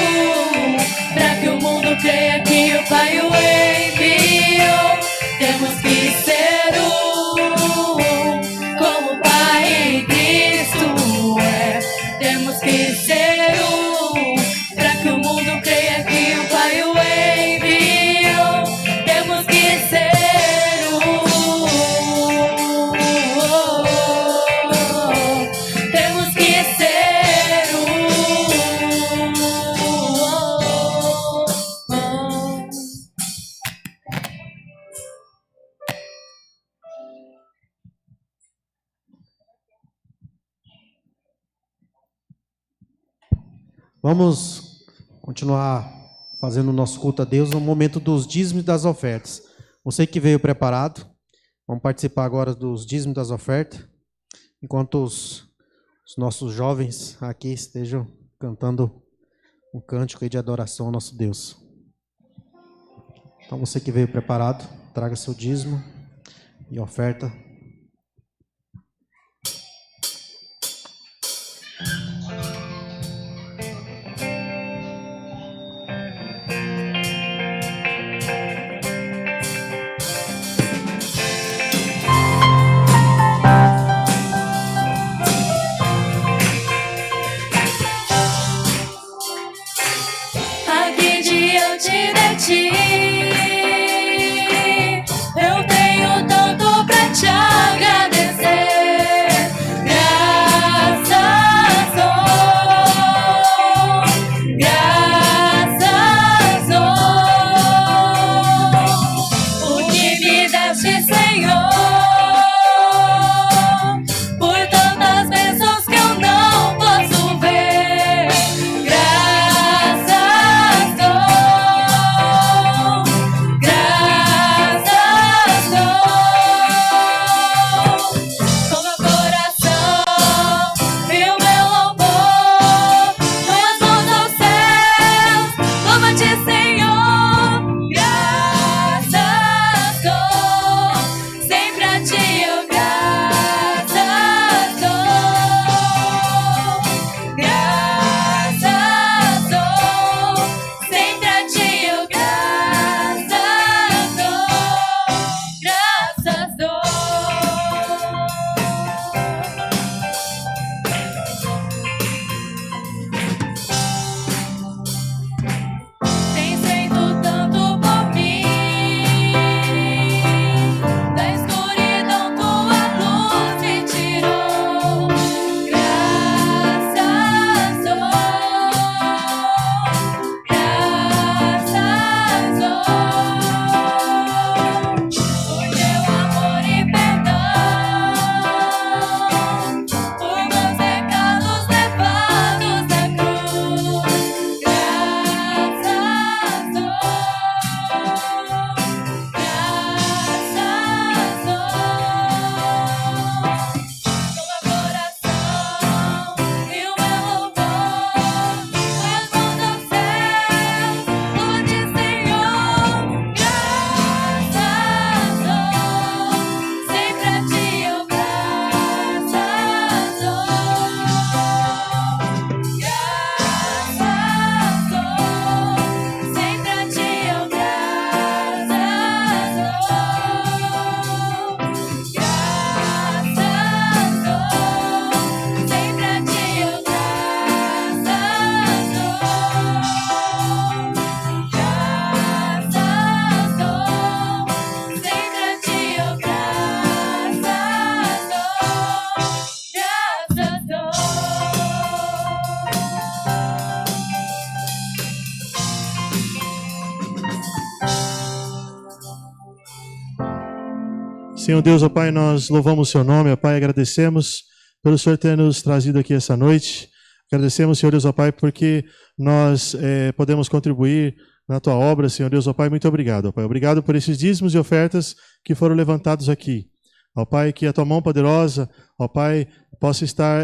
Vamos continuar fazendo o nosso culto a Deus no momento dos dízimos e das ofertas. Você que veio preparado, vamos participar agora dos dízimos e das ofertas, enquanto os nossos jovens aqui estejam cantando um cântico aí de adoração ao nosso Deus. Então você que veio preparado, traga seu dízimo e oferta. Aqui diante de ti, eu tenho tanto pra te agradecer. Graças o que me deste, Senhor, por tantas bênçãos que eu não posso ver. Com meu coração e o meu louvor, minhas mãos aos céus, louva-te, Senhor. Graças dou, sempre a ti eu graças dou. Graças dou, sempre a ti eu graças dou. Graças dou. Tens feito tanto por mim, da escuridão tua luz me tirou. Graças dou, graças dou, por teu amor e perdão, por meus pecados levados na cruz. Graças dou, com meu coração e o meu louvor, minhas mãos aos céus, louva-te, Senhor. Graças dou, sempre a ti eu graças dou. Graças dou, sempre a ti eu graças dou. Senhor Deus, ó Pai, nós louvamos o seu nome, ó Pai, agradecemos pelo Senhor ter nos trazido aqui essa noite. Agradecemos, Senhor Deus, ó Pai, porque nós podemos contribuir na tua obra, Senhor Deus, ó Pai, muito obrigado, ó Pai. Obrigado por esses dízimos e ofertas que foram levantados aqui. Ó Pai, que a tua mão poderosa, ó Pai, possa estar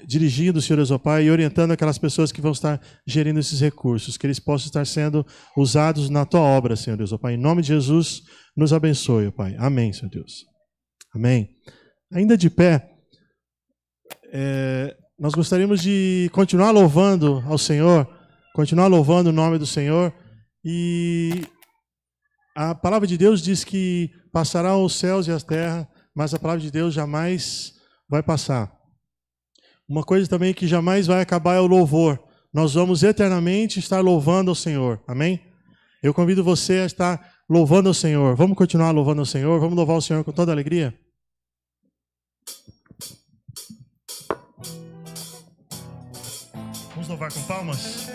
dirigindo, Senhor Deus, ó Pai, e orientando aquelas pessoas que vão estar gerindo esses recursos, que eles possam estar sendo usados na tua obra, Senhor Deus, ó Pai. Em nome de Jesus, nos abençoe, ó Pai. Amém, Senhor Deus. Amém. Ainda de pé, nós gostaríamos de continuar louvando ao Senhor, continuar louvando o nome do Senhor, e a palavra de Deus diz que passarão os céus e a terra, mas a palavra de Deus jamais vai passar. Uma coisa também que jamais vai acabar é o louvor. Nós vamos eternamente estar louvando ao Senhor. Amém? Eu convido você a estar louvando ao Senhor. Vamos continuar louvando ao Senhor? Vamos louvar o Senhor com toda alegria? Vamos louvar com palmas?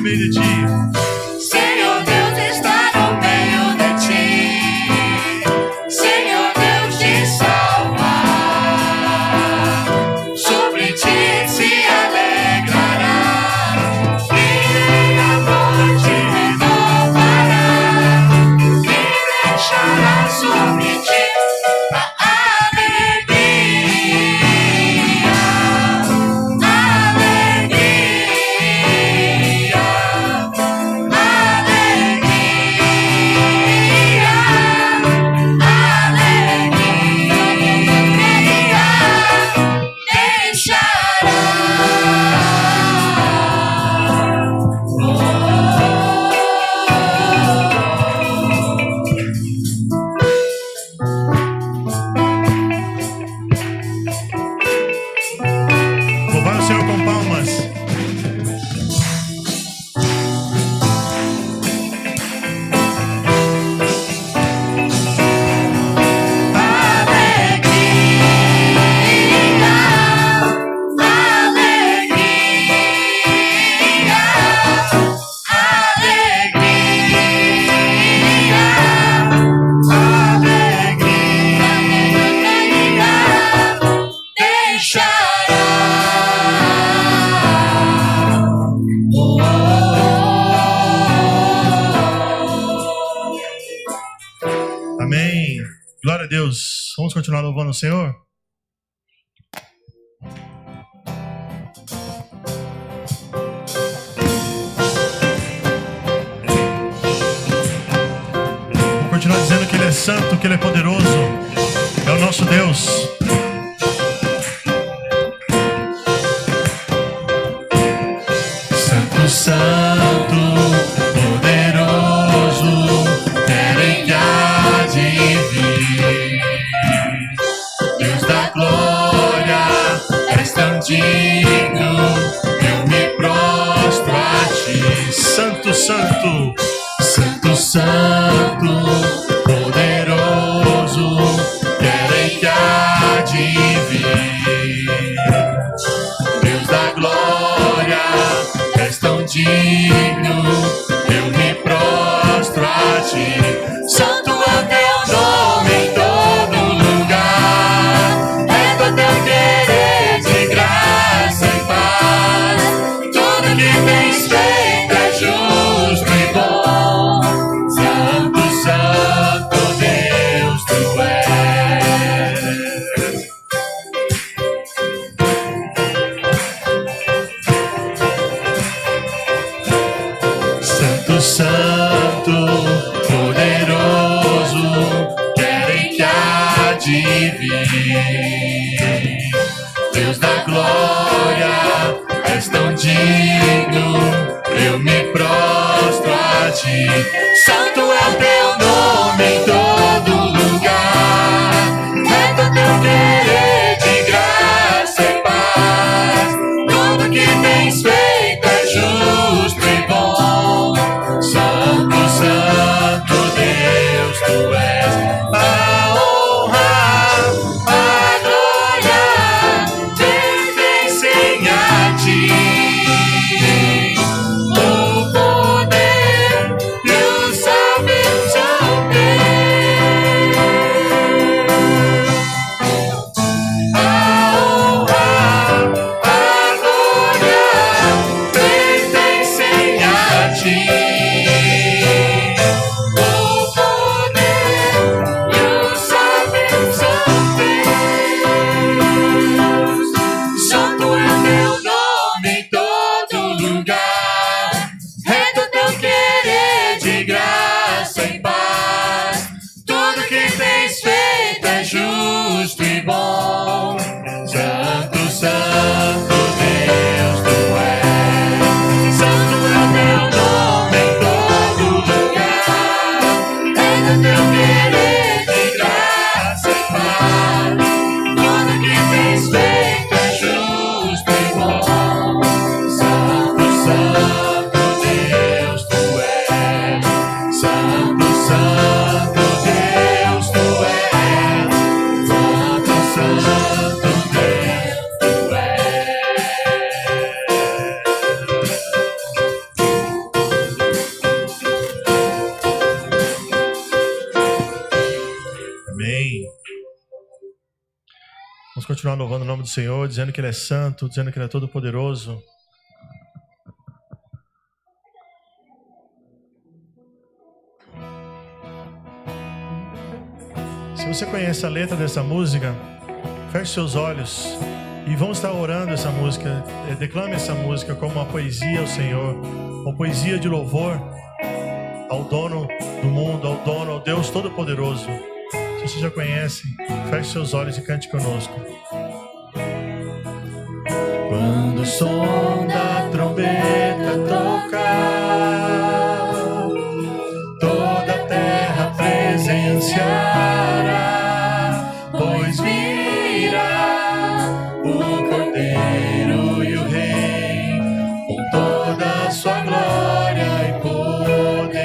meio de ti. Senhor Deus está no meio de ti. Senhor Deus te salva. Sobre ti se alegrará. E a morte renovará. E deixará sobre ti a alegria. Alegria. Louvar o Senhor com palmas. Amém. Glória a Deus. Vamos continuar louvando o Senhor? Vamos continuar dizendo que Ele é santo, que Ele é poderoso. É o nosso Deus. Santo, santo, poderoso, querem que há de vir. Deus da glória, és tão digno, eu me prostro a ti. Santo, santo, santo, santo, poderoso, querem que há de vir. Deus da glória, és tão digno, eu me prostro a ti. Santo é teu nome em todo lugar, é do teu querer de graça e paz. Tudo que tens feito é justo e bom. Santo, santo Deus tu és. Santo, santo, poderoso, querem que há de vir. Deus da glória, és tão digno, eu me prostro a ti. Santo é o teu nome em todo lugar, é do teu querer de graça e paz. Tudo que tens feito é justo e bom. Santo, santo Deus tu és. A honra, a glória pertencem a ti. O poder e o salve continuar louvando o nome do Senhor, dizendo que Ele é santo, dizendo que Ele é todo poderoso. Se você conhece a letra dessa música, feche seus olhos e vamos estar orando essa música. Declame essa música como uma poesia ao Senhor, uma poesia de louvor ao dono do mundo, ao Deus Todo-Poderoso. Se você já conhece, feche seus olhos e cante conosco. Quando o som da trombeta tocar, toda a terra presenciará, pois virá o Cordeiro e o Rei, com toda a sua glória e poder.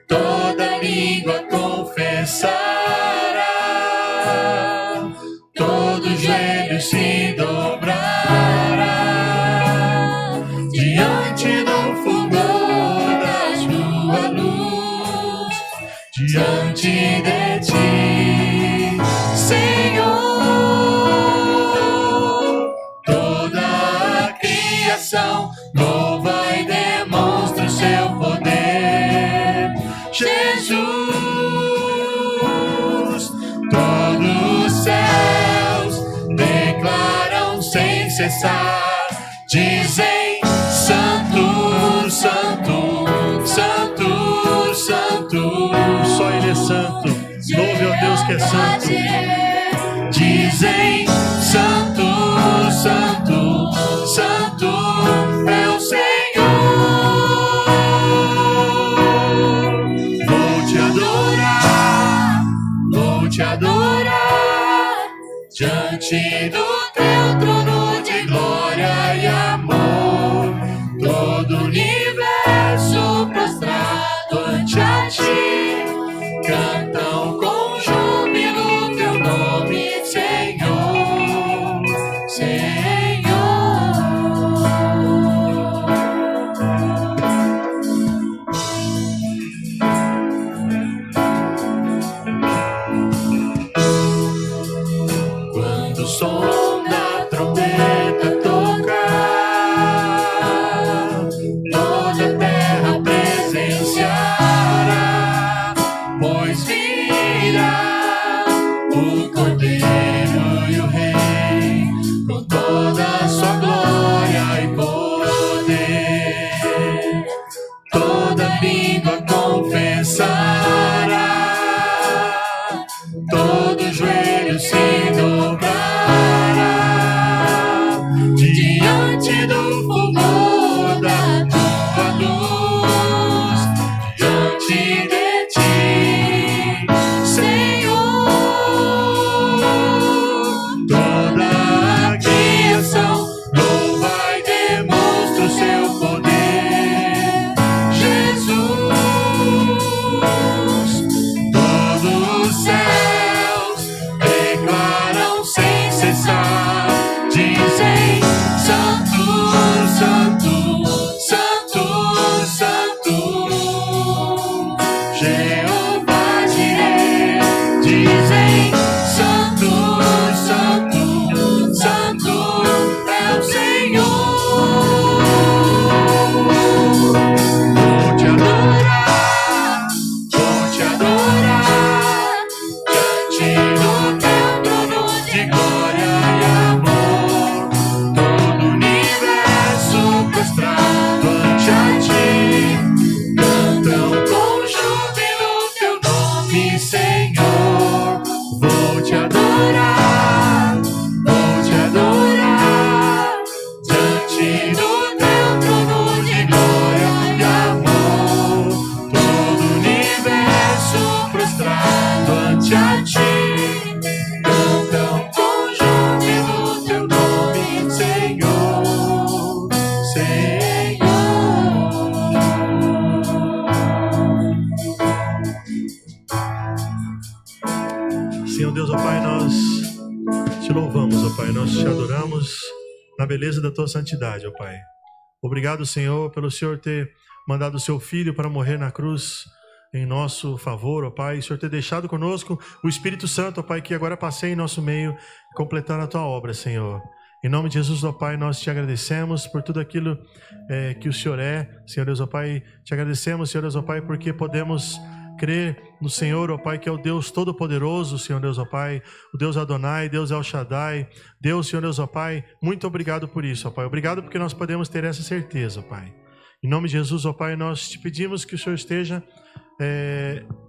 Toda língua confessará, todo joelho se dobrará diante do fulgor da tua luz, diante de ti, Senhor. Toda a criação louva e demonstra o seu poder, Jesus. Todos os céus declaram sem cessar, dizem: Santo, Santo, Santo, Santo. Só Ele é santo. Louve ao Deus que é santo. Dizem: Santo, Santo, Santo é o Senhor. Vou te adorar, vou te adorar, diante do teu trono de glória e amor. Todo o universo prostrado ante a ti, cantam com júbilo teu nome, Senhor, Senhor. Quando o som da trombeta tocar, toda a terra presenciará, pois virá o Cordeiro e o Rei, com toda a sua glória e poder. Toda língua confessará, todo joelho se dobrará diante do fulgor da tua luz, diante de ti, Senhor. Toda a criação louva e demonstra o seu poder, Jesus. Todos os céus declaram sem cessar, dizem: Santo, Santo, Santo, Santo, Jeová Jireh. Dizem: Santo, Santo, Santo é o Senhor. Vou te adorar, diante do teu trono de glória e amor. Todo o universo prostrado ante a ti, cantam com júbilo teu nome, Senhor. Vou te adorar, diante do teu trono de glória e amor. Todo o universo prostrado ante a ti, cantam com júbilo teu nome, Senhor, Senhor. Senhor Deus, ó Pai, nós te louvamos, ó Pai, nós te adoramos na beleza da tua santidade, ó Pai. Obrigado, Senhor, pelo Senhor ter mandado o seu Filho para morrer na cruz em nosso favor, ó Pai, o Senhor ter deixado conosco o Espírito Santo, ó Pai, que agora passeia em nosso meio, completando a Tua obra, Senhor. Em nome de Jesus, ó Pai, nós te agradecemos por tudo aquilo que o Senhor é, Senhor Deus, ó Pai, te agradecemos, Senhor Deus, ó Pai, porque podemos crer no Senhor, ó Pai, que é o Deus Todo-Poderoso, Senhor Deus, ó Pai, o Deus Adonai, Deus El Shaddai, Deus, Senhor Deus, ó Pai, muito obrigado por isso, ó Pai, obrigado porque nós podemos ter essa certeza, ó Pai. Em nome de Jesus, ó Pai, nós te pedimos que o Senhor esteja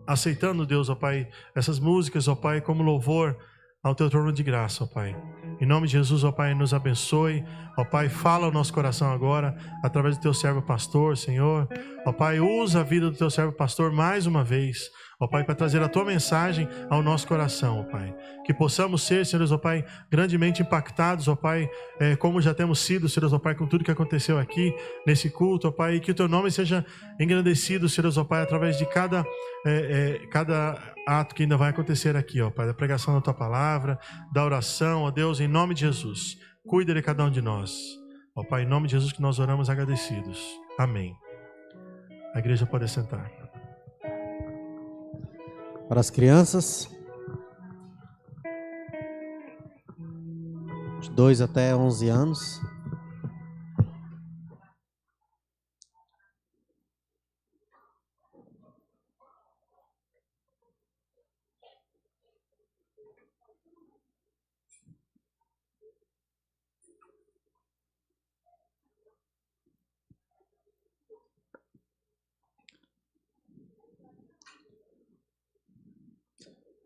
aceitando, Deus, ó Pai, essas músicas, ó Pai, como louvor ao Teu trono de graça, ó Pai. Em nome de Jesus, ó Pai, nos abençoe, ó Pai, fala o nosso coração agora, através do Teu servo pastor, Senhor. Ó Pai, usa a vida do Teu servo pastor mais uma vez, ó Pai, para trazer a Tua mensagem ao nosso coração, ó Pai. Que possamos ser, Senhor Deus, ó Pai, grandemente impactados, ó Pai, como já temos sido, Senhor Deus, ó Pai, com tudo que aconteceu aqui, nesse culto, ó Pai, e que o Teu nome seja engrandecido, Senhor Deus, ó Pai, através de cada ato que ainda vai acontecer aqui, ó Pai, da pregação da Tua palavra, da oração, ó Deus, em nome de Jesus. Cuida de cada um de nós. Ó Pai, em nome de Jesus que nós oramos agradecidos. Amém. A igreja pode sentar. Para as crianças, de 2 até 11 anos.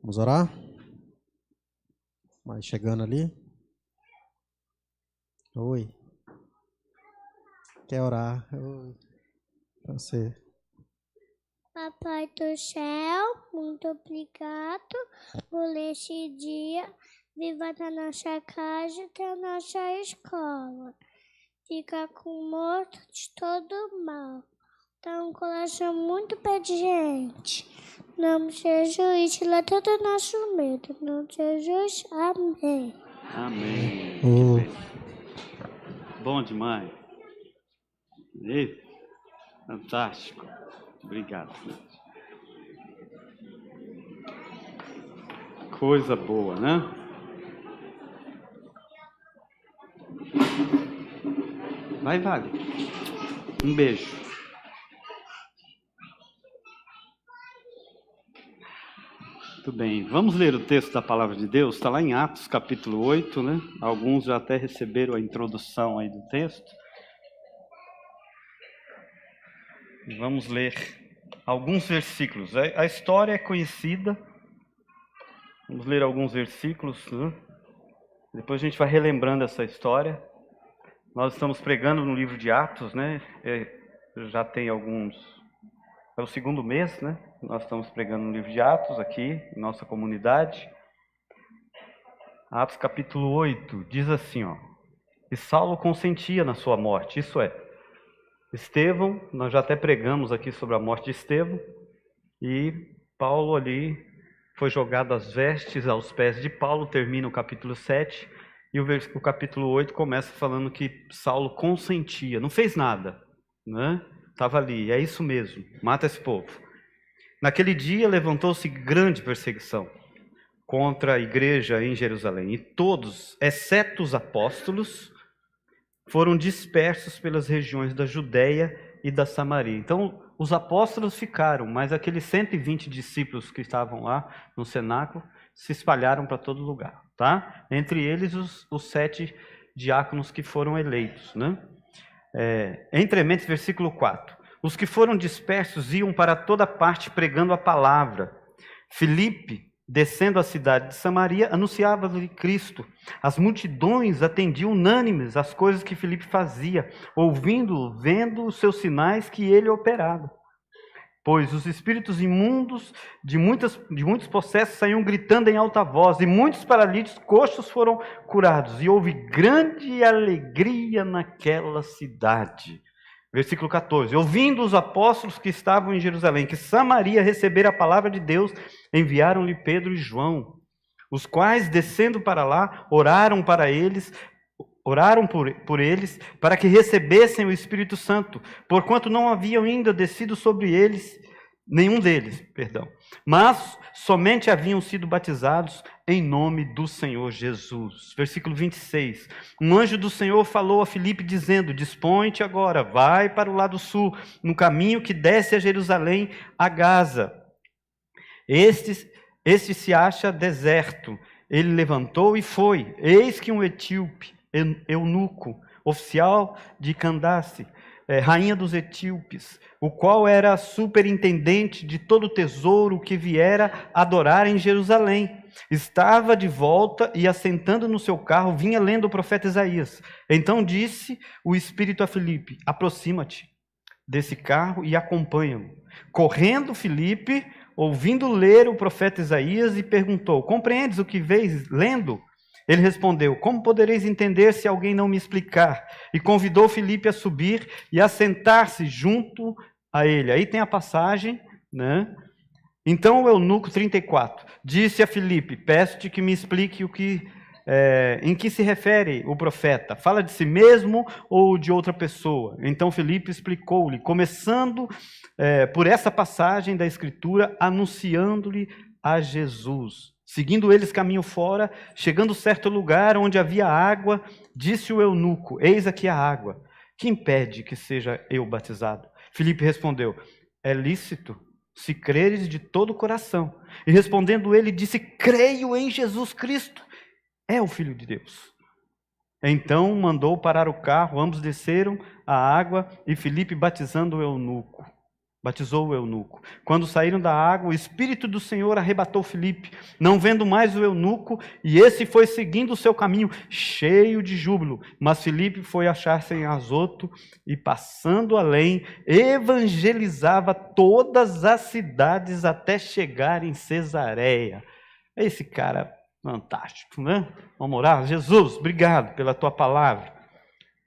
Vamos orar? Vai chegando ali. Oi. Quer orar? Oi. Você. Papai do céu, muito obrigado por este dia. Viva na nossa casa e na nossa escola. Fica conosco de todo mal. Tá um coração muito obediente. Em nome de Jesus, tira todo o nosso medo. Em nome de Jesus, amém. Amém. Bom demais. Isso. Fantástico. Obrigado. Coisa boa, né? Vai, Vale. Um beijo. Muito bem, vamos ler o texto da Palavra de Deus, está lá em Atos capítulo 8, né? Alguns já até receberam a introdução aí do texto. Vamos ler alguns versículos. A história é conhecida, vamos ler alguns versículos, né? Depois a gente vai relembrando essa história. Nós estamos pregando no livro de Atos, né? Já tem alguns... É o segundo mês, né? Nós estamos pregando no livro de Atos aqui, em nossa comunidade. Atos capítulo 8, diz assim, ó. E Saulo consentia na sua morte, isso é. Estevão, nós já até pregamos aqui sobre a morte de Estevão. E Paulo ali foi jogado as vestes aos pés de Paulo, termina o capítulo 7. E o capítulo 8 começa falando que Saulo consentia, não fez nada, né? Estava ali, é isso mesmo, mata esse povo. Naquele dia levantou-se grande perseguição contra a igreja em Jerusalém, e todos, exceto os apóstolos, foram dispersos pelas regiões da Judéia e da Samaria. Então, os apóstolos ficaram, mas aqueles 120 discípulos que estavam lá no cenáculo se espalharam para todo lugar, tá? Entre eles os 7 diáconos que foram eleitos, né? Entre mentes, versículo 4. Os que foram dispersos iam para toda parte pregando a palavra. Filipe, descendo a cidade de Samaria, anunciava-lhe Cristo. As multidões atendiam unânimes às coisas que Filipe fazia, ouvindo, vendo os seus sinais que ele operava. Pois os espíritos imundos de muitos possessos saíam gritando em alta voz, e muitos paralíticos coxos foram curados, e houve grande alegria naquela cidade. Versículo 14. Ouvindo os apóstolos que estavam em Jerusalém, que Samaria recebera a palavra de Deus, enviaram-lhe Pedro e João, os quais, descendo para lá, oraram por eles, para que recebessem o Espírito Santo, porquanto não haviam ainda descido sobre eles, nenhum deles, perdão, mas somente haviam sido batizados em nome do Senhor Jesus. Versículo 26. Um anjo do Senhor falou a Filipe dizendo: dispõe-te agora, vai para o lado sul, no caminho que desce a Jerusalém, a Gaza. Este se acha deserto. Ele levantou e foi. Eis que um etíope, eunuco, oficial de Candace, rainha dos etíopes, o qual era superintendente de todo o tesouro que viera adorar em Jerusalém, estava de volta e, assentando no seu carro, vinha lendo o profeta Isaías. Então disse o Espírito a Filipe: aproxima-te desse carro e acompanha-o. Correndo Filipe, ouvindo ler o profeta Isaías, e perguntou: compreendes o que vês lendo? Ele respondeu: como podereis entender se alguém não me explicar? E convidou Filipe a subir e a sentar-se junto a ele. Aí tem a passagem, né? Então o eunuco, 34, disse a Filipe: peço-te que me explique em que se refere o profeta. Fala de si mesmo ou de outra pessoa? Então Filipe explicou-lhe, começando por essa passagem da Escritura, anunciando-lhe a Jesus. Seguindo eles caminho fora, chegando certo lugar onde havia água, disse o eunuco: eis aqui a água, que impede que seja eu batizado? Filipe respondeu: é lícito, se creres de todo o coração. E respondendo ele, disse: creio em Jesus Cristo, é o Filho de Deus. Então mandou parar o carro, ambos desceram a água, e Filipe batizou o eunuco. Quando saíram da água, o Espírito do Senhor arrebatou Filipe, não vendo mais o eunuco, e esse foi seguindo o seu caminho, cheio de júbilo. Mas Filipe foi achar-se em Azoto, e passando além, evangelizava todas as cidades até chegar em Cesareia. Esse cara fantástico, né? Vamos orar. Jesus, obrigado pela tua palavra.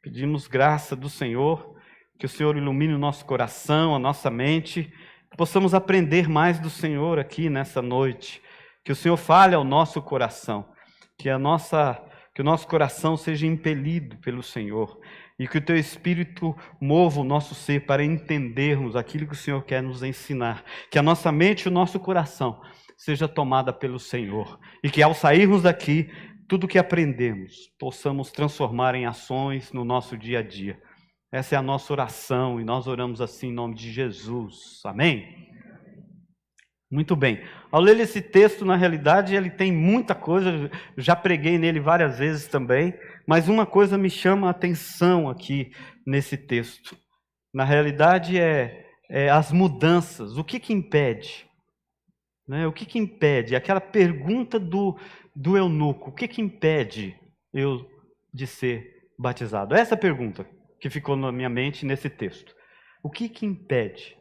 Pedimos graça do Senhor, que o Senhor ilumine o nosso coração, a nossa mente, que possamos aprender mais do Senhor aqui nessa noite, que o Senhor fale ao nosso coração, que o nosso coração seja impelido pelo Senhor, e que o Teu Espírito mova o nosso ser para entendermos aquilo que o Senhor quer nos ensinar, que a nossa mente e o nosso coração seja tomada pelo Senhor, e que ao sairmos daqui, tudo que aprendemos, possamos transformar em ações no nosso dia a dia. Essa é a nossa oração, e nós oramos assim em nome de Jesus. Amém? Muito bem. Ao ler esse texto, na realidade, ele tem muita coisa, já preguei nele várias vezes também, mas uma coisa me chama a atenção aqui nesse texto. Na realidade, é as mudanças. O que impede? Né? O que impede? Aquela pergunta do eunuco: o que impede eu de ser batizado? Essa pergunta que ficou na minha mente nesse texto. O que impede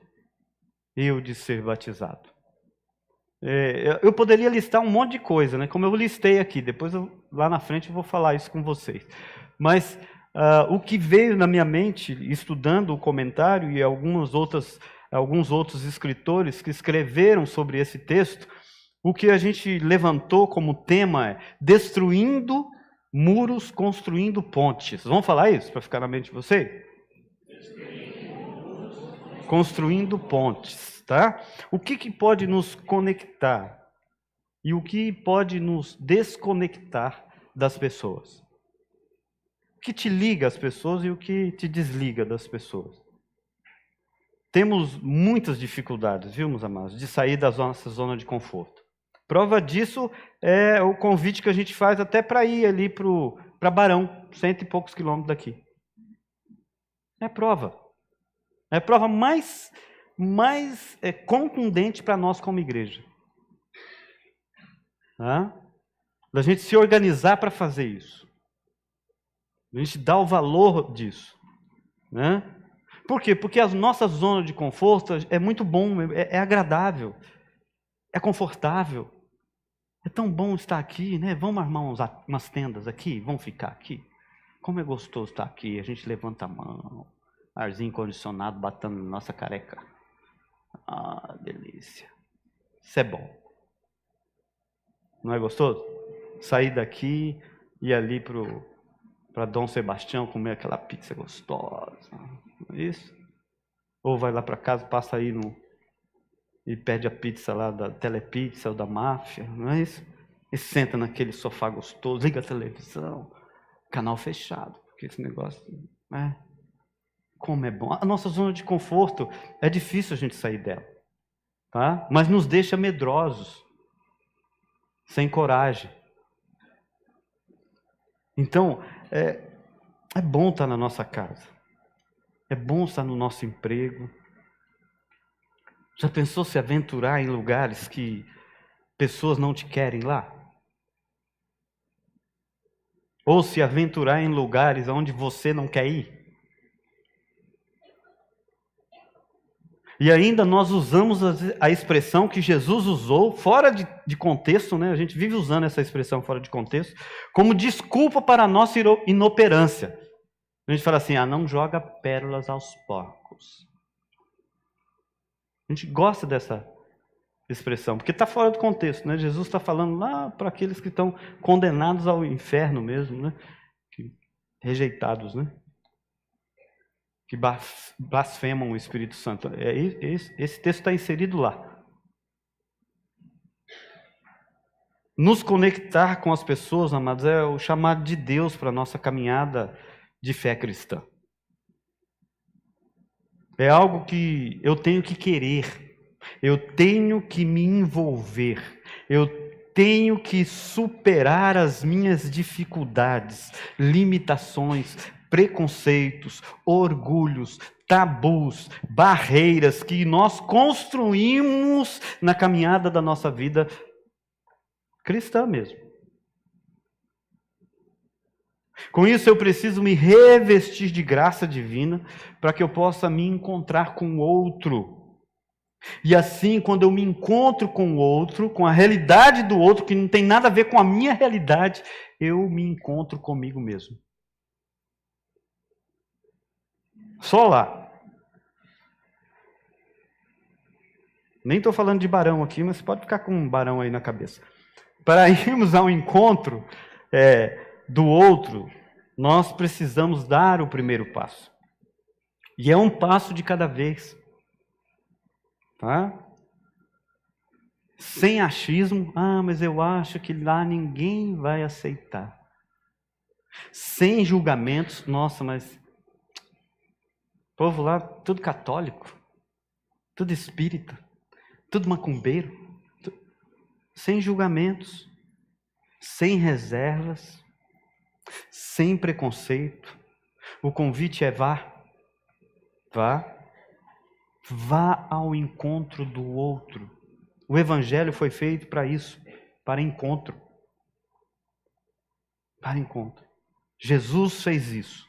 eu de ser batizado? Eu poderia listar um monte de coisa, né? Como eu listei aqui, depois lá na frente eu vou falar isso com vocês. Mas o que veio na minha mente, estudando o comentário e alguns outros escritores que escreveram sobre esse texto, o que a gente levantou como tema é destruindo muros, construindo pontes. Vamos falar isso para ficar na mente de você? Construindo pontes, tá? O que pode nos conectar e o que pode nos desconectar das pessoas? O que te liga às pessoas e o que te desliga das pessoas? Temos muitas dificuldades, viu, meus amados, de sair da nossa zona de conforto. Prova disso é o convite que a gente faz até para ir ali para Barão, 100 e poucos quilômetros daqui. É prova. É a prova mais contundente para nós como igreja. Da gente se organizar para fazer isso. A gente dá o valor disso. Né? Por quê? Porque a nossa zona de conforto é muito bom, é agradável, é confortável. É tão bom estar aqui, né? Vamos armar umas tendas aqui, vamos ficar aqui. Como é gostoso estar aqui, a gente levanta a mão, arzinho condicionado batendo na nossa careca. Ah, delícia. Isso é bom. Não é gostoso? Sair daqui e ir ali para Dom Sebastião comer aquela pizza gostosa. Não é isso? Ou vai lá para casa, passa aí e pede a pizza lá da Telepizza ou da máfia, não é isso? E senta naquele sofá gostoso, liga a televisão, canal fechado, porque esse negócio, né? Como é bom. A nossa zona de conforto, é difícil a gente sair dela, tá? Mas nos deixa medrosos, sem coragem. Então, é bom estar na nossa casa, é bom estar no nosso emprego. Já pensou se aventurar em lugares que pessoas não te querem lá? Ou se aventurar em lugares onde você não quer ir? E ainda nós usamos a expressão que Jesus usou, fora de contexto, né? A gente vive usando essa expressão fora de contexto, como desculpa para a nossa inoperância. A gente fala assim, não joga pérolas aos porcos. A gente gosta dessa expressão, porque está fora do contexto, né? Jesus está falando lá para aqueles que estão condenados ao inferno mesmo, né? Rejeitados, né? Que blasfemam o Espírito Santo. Esse texto está inserido lá. Nos conectar com as pessoas, amados, é o chamado de Deus para a nossa caminhada de fé cristã. É algo que eu tenho que querer, eu tenho que me envolver, eu tenho que superar as minhas dificuldades, limitações, preconceitos, orgulhos, tabus, barreiras que nós construímos na caminhada da nossa vida cristã mesmo. Com isso eu preciso me revestir de graça divina para que eu possa me encontrar com o outro. E assim, quando eu me encontro com o outro, com a realidade do outro, que não tem nada a ver com a minha realidade, eu me encontro comigo mesmo. Só lá. Nem estou falando de barão aqui, mas você pode ficar com um barão aí na cabeça. Para irmos ao encontro do outro, nós precisamos dar o primeiro passo. E é um passo de cada vez. Tá? Sem achismo, mas eu acho que lá ninguém vai aceitar. Sem julgamentos, nossa, mas o povo lá, tudo católico, tudo espírita, tudo macumbeiro. Sem julgamentos, sem reservas, sem preconceito. O convite é vá. Vá ao encontro do outro. O Evangelho foi feito para isso, para encontro. Para encontro. Jesus fez isso.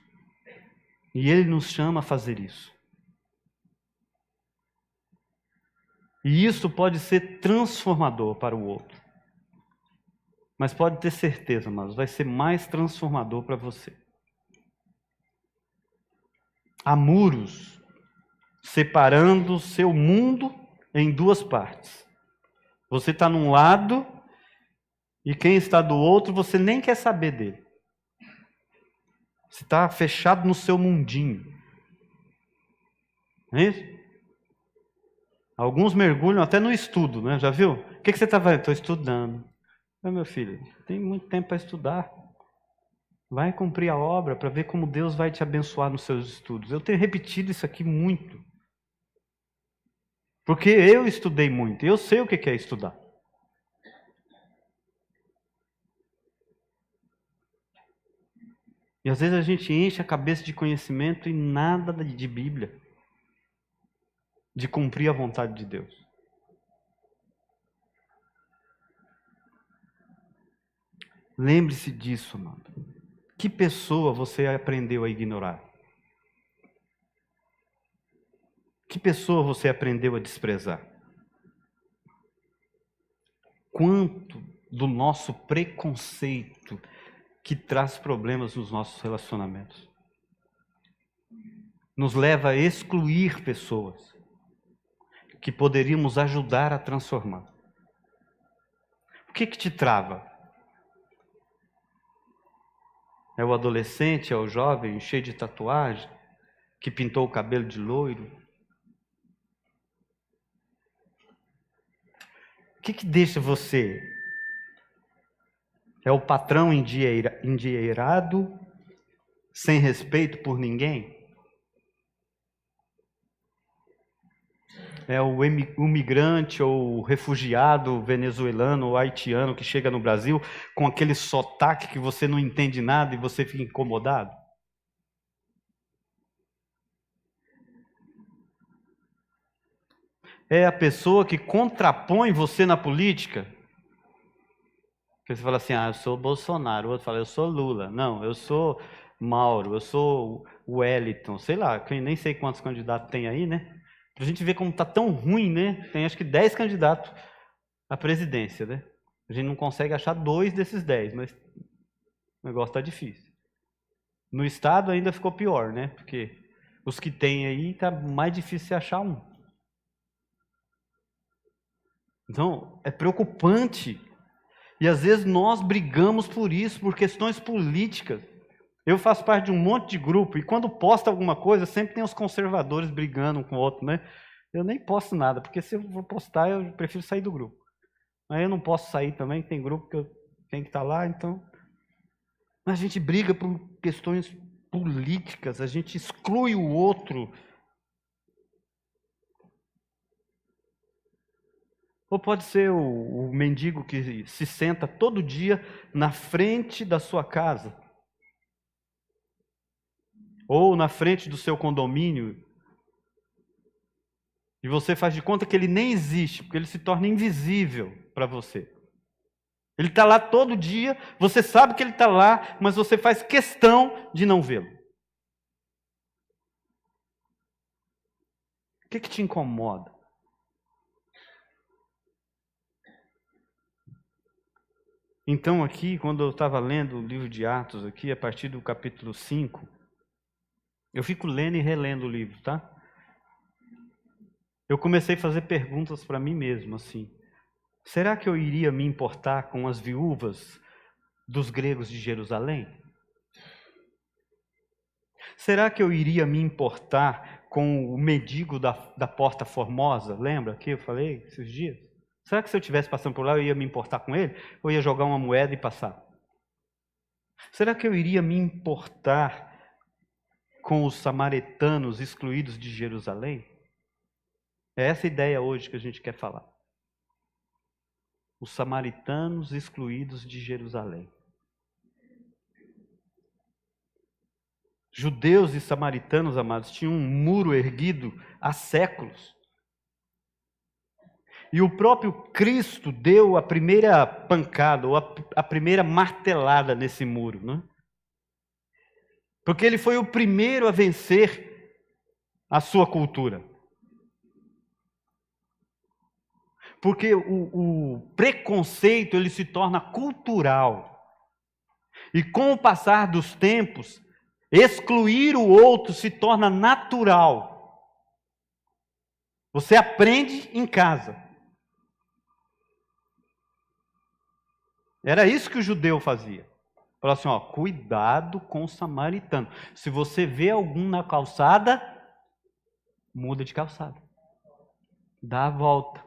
E Ele nos chama a fazer isso. E isso pode ser transformador para o outro. Mas pode ter certeza, mas vai ser mais transformador para você. Há muros separando o seu mundo em duas partes. Você está num lado e quem está do outro, você nem quer saber dele. Você está fechado no seu mundinho. Não é isso? Alguns mergulham até no estudo, né? Já viu? O que você está fazendo? Estou estudando. Meu filho, tem muito tempo para estudar. Vai cumprir a obra para ver como Deus vai te abençoar nos seus estudos. Eu tenho repetido isso aqui muito. Porque eu estudei muito, eu sei o que é estudar. E às vezes a gente enche a cabeça de conhecimento e nada de Bíblia, de cumprir a vontade de Deus. Lembre-se disso, amado. Que pessoa você aprendeu a ignorar? Que pessoa você aprendeu a desprezar? Quanto do nosso preconceito que traz problemas nos nossos relacionamentos nos leva a excluir pessoas que poderíamos ajudar a transformar. O que te trava? É o adolescente, é o jovem cheio de tatuagem, que pintou o cabelo de loiro? O que deixa você? É o patrão endinheirado, sem respeito por ninguém? É o imigrante ou o refugiado venezuelano ou haitiano que chega no Brasil com aquele sotaque que você não entende nada e você fica incomodado? É a pessoa que contrapõe você na política? Você fala assim, eu sou Bolsonaro. O outro fala, eu sou Lula. Não, eu sou Mauro, eu sou Wellington. Sei lá, nem sei quantos candidatos tem aí, né? Pra gente ver como tá tão ruim, né? Tem acho que 10 candidatos à presidência, né? A gente não consegue achar 2 desses 10, mas o negócio tá difícil. No estado ainda ficou pior, né? Porque os que tem aí tá mais difícil de achar um. Então, é preocupante. E às vezes nós brigamos por isso, por questões políticas. Eu faço parte de um monte de grupo, e quando posta alguma coisa, sempre tem os conservadores brigando um com o outro, né? Eu nem posto nada, porque se eu vou postar, eu prefiro sair do grupo. Aí eu não posso sair também, tem grupo que eu tenho que estar lá, então... Mas a gente briga por questões políticas, a gente exclui o outro. Ou pode ser o mendigo que se senta todo dia na frente da sua casa. Ou na frente do seu condomínio. E você faz de conta que ele nem existe, porque ele se torna invisível para você. Ele está lá todo dia, você sabe que ele está lá, mas você faz questão de não vê-lo. O que te incomoda? Então aqui, quando eu estava lendo o livro de Atos, aqui, a partir do capítulo 5, eu fico lendo e relendo o livro, tá? Eu comecei a fazer perguntas para mim mesmo, assim. Será que eu iria me importar com as viúvas dos gregos de Jerusalém? Será que eu iria me importar com o mendigo da Porta Formosa? Lembra que eu falei esses dias? Será que se eu estivesse passando por lá, eu ia me importar com ele? Ou ia jogar uma moeda e passar? Será que eu iria me importar com os samaritanos excluídos de Jerusalém? É essa a ideia hoje que a gente quer falar. Os samaritanos excluídos de Jerusalém. Judeus e samaritanos, amados, tinham um muro erguido há séculos. E o próprio Cristo deu a primeira pancada, ou a primeira martelada nesse muro, né? Porque ele foi o primeiro a vencer a sua cultura. Porque o preconceito, ele se torna cultural. E com o passar dos tempos, excluir o outro se torna natural. Você aprende em casa. Era isso que o judeu fazia. Falava assim, cuidado com o samaritano. Se você vê algum na calçada, muda de calçada. Dá a volta.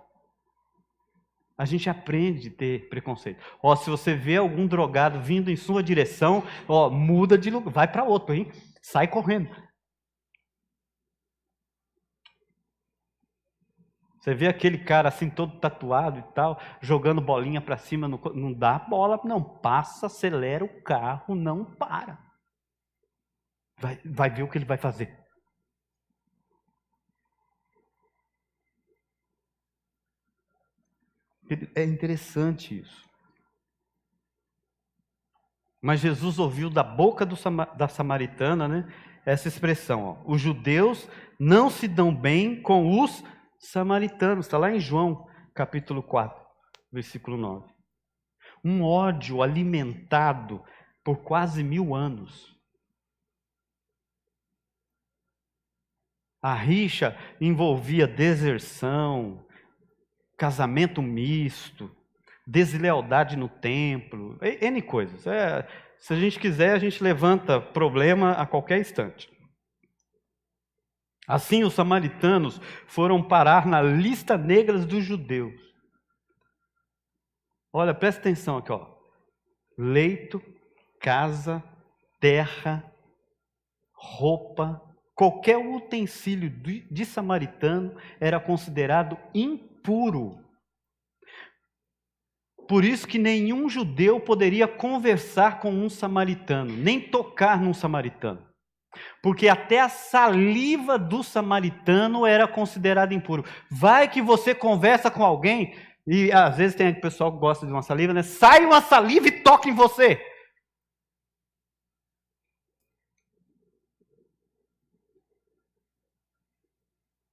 A gente aprende a ter preconceito. Se você vê algum drogado vindo em sua direção, muda de lugar, vai para outro, hein? Sai correndo. Você vê aquele cara assim todo tatuado e tal, jogando bolinha para cima, não dá bola, não. Passa, acelera o carro, não para. Vai ver o que ele vai fazer. É interessante isso. Mas Jesus ouviu da boca da samaritana, né, essa expressão. Os judeus não se dão bem com os samaritanos. Está lá em João, capítulo 4, versículo 9. Um ódio alimentado por quase 1000 anos. A rixa envolvia deserção, casamento misto, deslealdade no templo, N coisas. Se a gente quiser, a gente levanta problema a qualquer instante. Assim, os samaritanos foram parar na lista negra dos judeus. Olha, presta atenção aqui, ó. Leito, casa, terra, roupa, qualquer utensílio de samaritano era considerado impuro. Por isso que nenhum judeu poderia conversar com um samaritano, nem tocar num samaritano. Porque até a saliva do samaritano era considerada impuro. Vai que você conversa com alguém, e às vezes tem pessoal que gosta de uma saliva, né? Sai uma saliva e toca em você.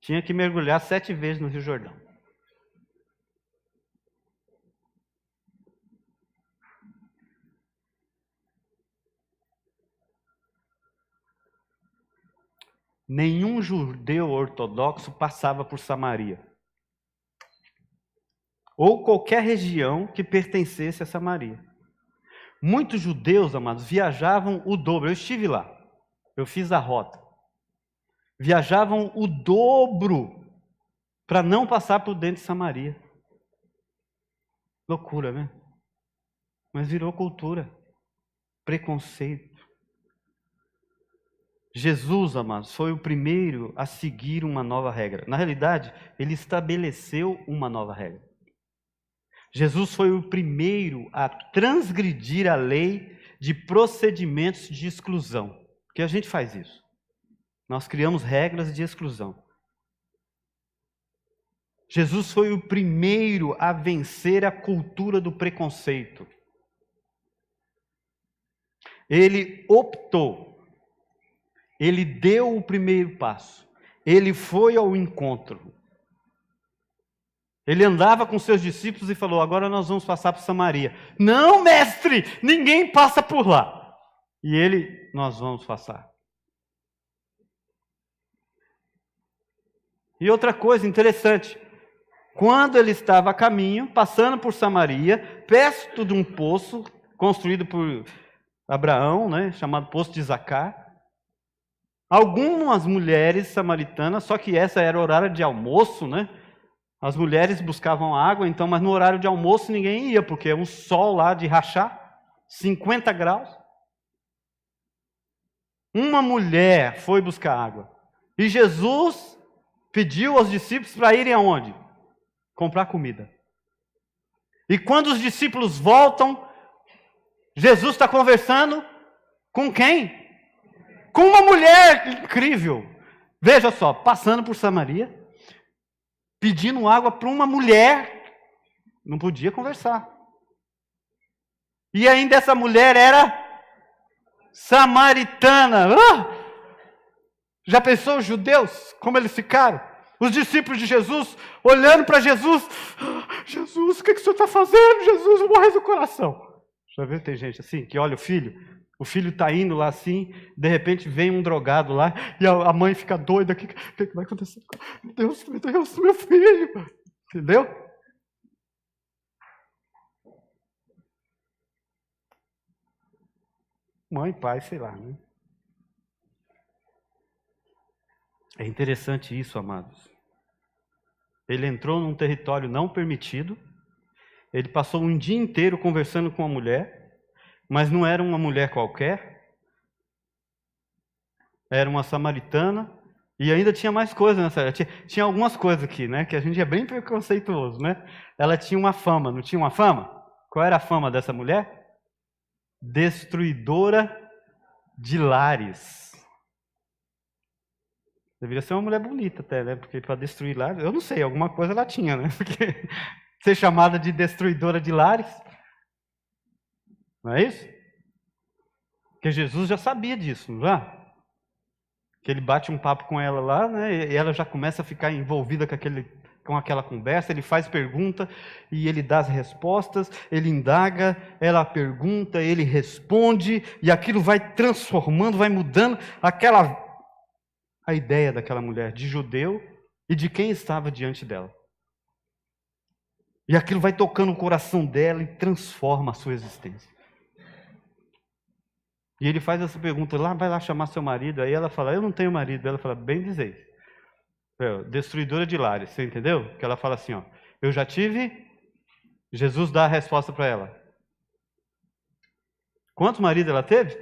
Tinha que mergulhar 7 vezes no Rio Jordão. Nenhum judeu ortodoxo passava por Samaria. Ou qualquer região que pertencesse a Samaria. Muitos judeus, amados, viajavam o dobro. Eu estive lá. Eu fiz a rota. Viajavam o dobro para não passar por dentro de Samaria. Loucura, né? Mas virou cultura. Preconceito. Jesus, amados, foi o primeiro a seguir uma nova regra. Na realidade, ele estabeleceu uma nova regra. Jesus foi o primeiro a transgredir a lei de procedimentos de exclusão. Porque a gente faz isso. Nós criamos regras de exclusão. Jesus foi o primeiro a vencer a cultura do preconceito. Ele optou. Ele deu o primeiro passo. Ele foi ao encontro. Ele andava com seus discípulos e falou: agora nós vamos passar por Samaria. Não, mestre, ninguém passa por lá. E ele: nós vamos passar. E outra coisa interessante, quando ele estava a caminho, passando por Samaria, perto de um poço construído por Abraão, né, chamado Poço de Zacar, algumas mulheres samaritanas, só que essa era o horário de almoço, né? As mulheres buscavam água, então, mas no horário de almoço ninguém ia, porque é um sol lá de rachar, 50 graus. Uma mulher foi buscar água. E Jesus pediu aos discípulos para irem aonde? Comprar comida. E quando os discípulos voltam, Jesus está conversando com quem? Com uma mulher incrível. Veja só, passando por Samaria, pedindo água para uma mulher, não podia conversar. E ainda essa mulher era samaritana. Já pensou os judeus, como eles ficaram? Os discípulos de Jesus, olhando para Jesus. Jesus, o que o senhor está fazendo? Jesus, morre do coração. Já viu, tem gente assim, que olha o filho está indo lá assim, de repente vem um drogado lá, e a mãe fica doida, o que vai acontecer? Meu Deus, meu filho. Entendeu? Mãe, pai, sei lá, né? É interessante isso, amados. Ele entrou num território não permitido, ele passou um dia inteiro conversando com uma mulher, mas não era uma mulher qualquer, era uma samaritana, e ainda tinha mais coisas nessa área. Tinha algumas coisas aqui, né, que a gente é bem preconceituoso, né? Ela tinha uma fama, não tinha uma fama? Qual era a fama dessa mulher? Destruidora de lares. Deveria ser uma mulher bonita até, né? Porque para destruir lares, eu não sei, alguma coisa ela tinha, né? Porque ser chamada de destruidora de lares, não é isso? Porque Jesus já sabia disso, não já? Que ele bate um papo com ela lá, né? E ela já começa a ficar envolvida com aquela conversa, ele faz pergunta e ele dá as respostas, ele indaga, ela pergunta, ele responde, e aquilo vai transformando, vai mudando a ideia daquela mulher, de judeu e de quem estava diante dela. E aquilo vai tocando o coração dela e transforma a sua existência. E ele faz essa pergunta, vai lá chamar seu marido. Aí ela fala, eu não tenho marido. Ela fala, bem dizer. Destruidora de lares, você entendeu? Que ela fala assim, ó, eu já tive Jesus dá a resposta para ela. Quantos maridos ela teve?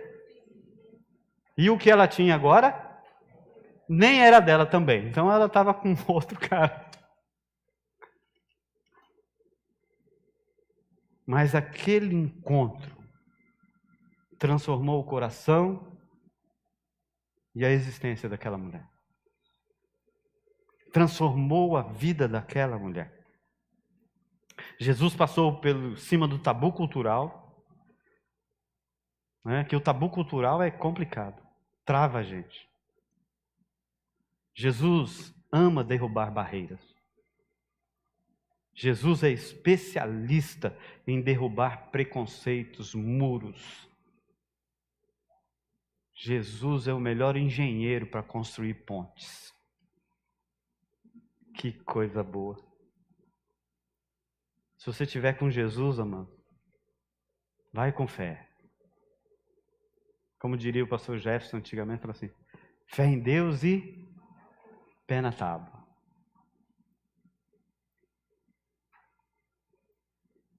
E o que ela tinha agora? Nem era dela também. Então ela estava com outro cara. Mas aquele encontro transformou o coração e a existência daquela mulher. Transformou a vida daquela mulher. Jesus passou por cima do tabu cultural, né? Que o tabu cultural é complicado, trava a gente. Jesus ama derrubar barreiras. Jesus é especialista em derrubar preconceitos, muros. Jesus é o melhor engenheiro para construir pontes. Que coisa boa. Se você estiver com Jesus, amado, vai com fé. Como diria o pastor Jefferson antigamente, falou assim, fé em Deus e pé na tábua.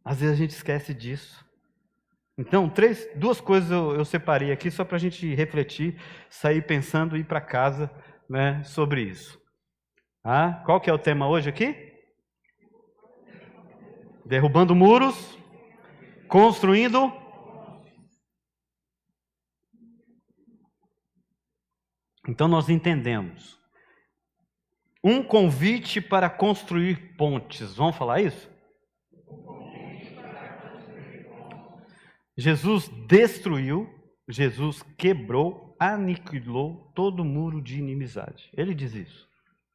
Às vezes a gente esquece disso. Então, duas coisas eu separei aqui só para a gente refletir, sair pensando e ir para casa, né, sobre isso. Qual que é o tema hoje aqui? Derrubando muros, construindo. Então nós entendemos. Um convite para construir pontes. Vamos falar isso? Jesus destruiu, Jesus quebrou, aniquilou todo muro de inimizade. Ele diz isso.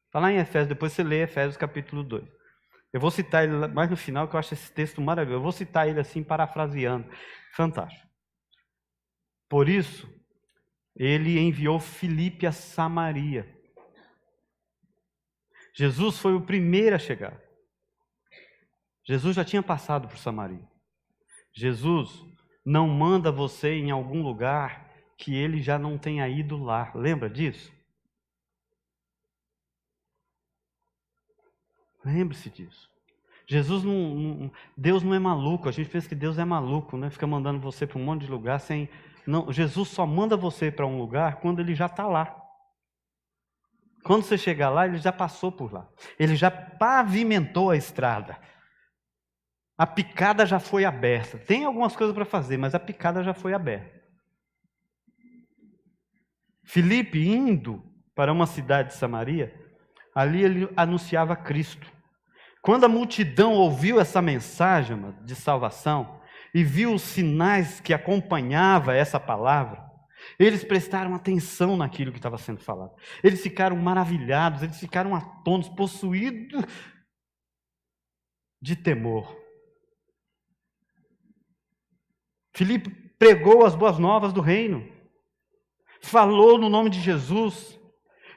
Está lá em Efésios, depois você lê Efésios capítulo 2. Eu vou citar ele mais no final, que eu acho esse texto maravilhoso. Eu vou citar ele assim, parafraseando. Fantástico. Por isso, ele enviou Filipe a Samaria. Jesus foi o primeiro a chegar. Jesus já tinha passado por Samaria. Jesus não manda você em algum lugar que ele já não tenha ido lá. Lembra disso? Lembre-se disso. Deus não é maluco. A gente pensa que Deus é maluco, né? Fica mandando você para um monte de lugar sem... Não, Jesus só manda você para um lugar quando ele já está lá. Quando você chegar lá, ele já passou por lá. Ele já pavimentou a estrada. A picada já foi aberta. Tem algumas coisas para fazer, mas a picada já foi aberta. Filipe, indo para uma cidade de Samaria, ali ele anunciava Cristo. Quando a multidão ouviu essa mensagem de salvação e viu os sinais que acompanhava essa palavra, eles prestaram atenção naquilo que estava sendo falado. Eles ficaram maravilhados, eles ficaram atônitos, possuídos de temor. Filipe pregou as boas novas do reino, falou no nome de Jesus,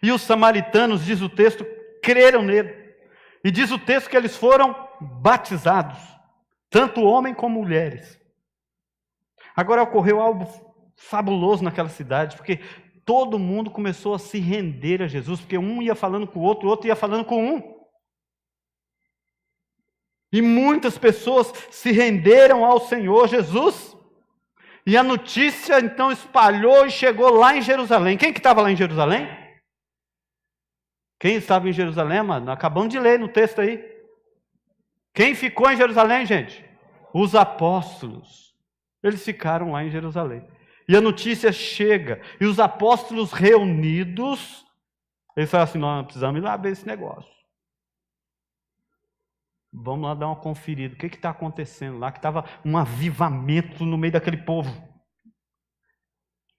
e os samaritanos, diz o texto, creram nele. E diz o texto que eles foram batizados, tanto homem como mulheres. Agora ocorreu algo fabuloso naquela cidade, porque todo mundo começou a se render a Jesus, porque um ia falando com o outro ia falando com um. E muitas pessoas se renderam ao Senhor Jesus, e a notícia então espalhou e chegou lá em Jerusalém. Quem que estava lá em Jerusalém? Quem estava em Jerusalém, mano? Acabamos de ler no texto aí. Quem ficou em Jerusalém, gente? Os apóstolos. Eles ficaram lá em Jerusalém. E a notícia chega. E os apóstolos reunidos, eles falam assim, nós precisamos ir lá ver esse negócio. Vamos lá dar uma conferida. O que está acontecendo lá? Que estava um avivamento no meio daquele povo.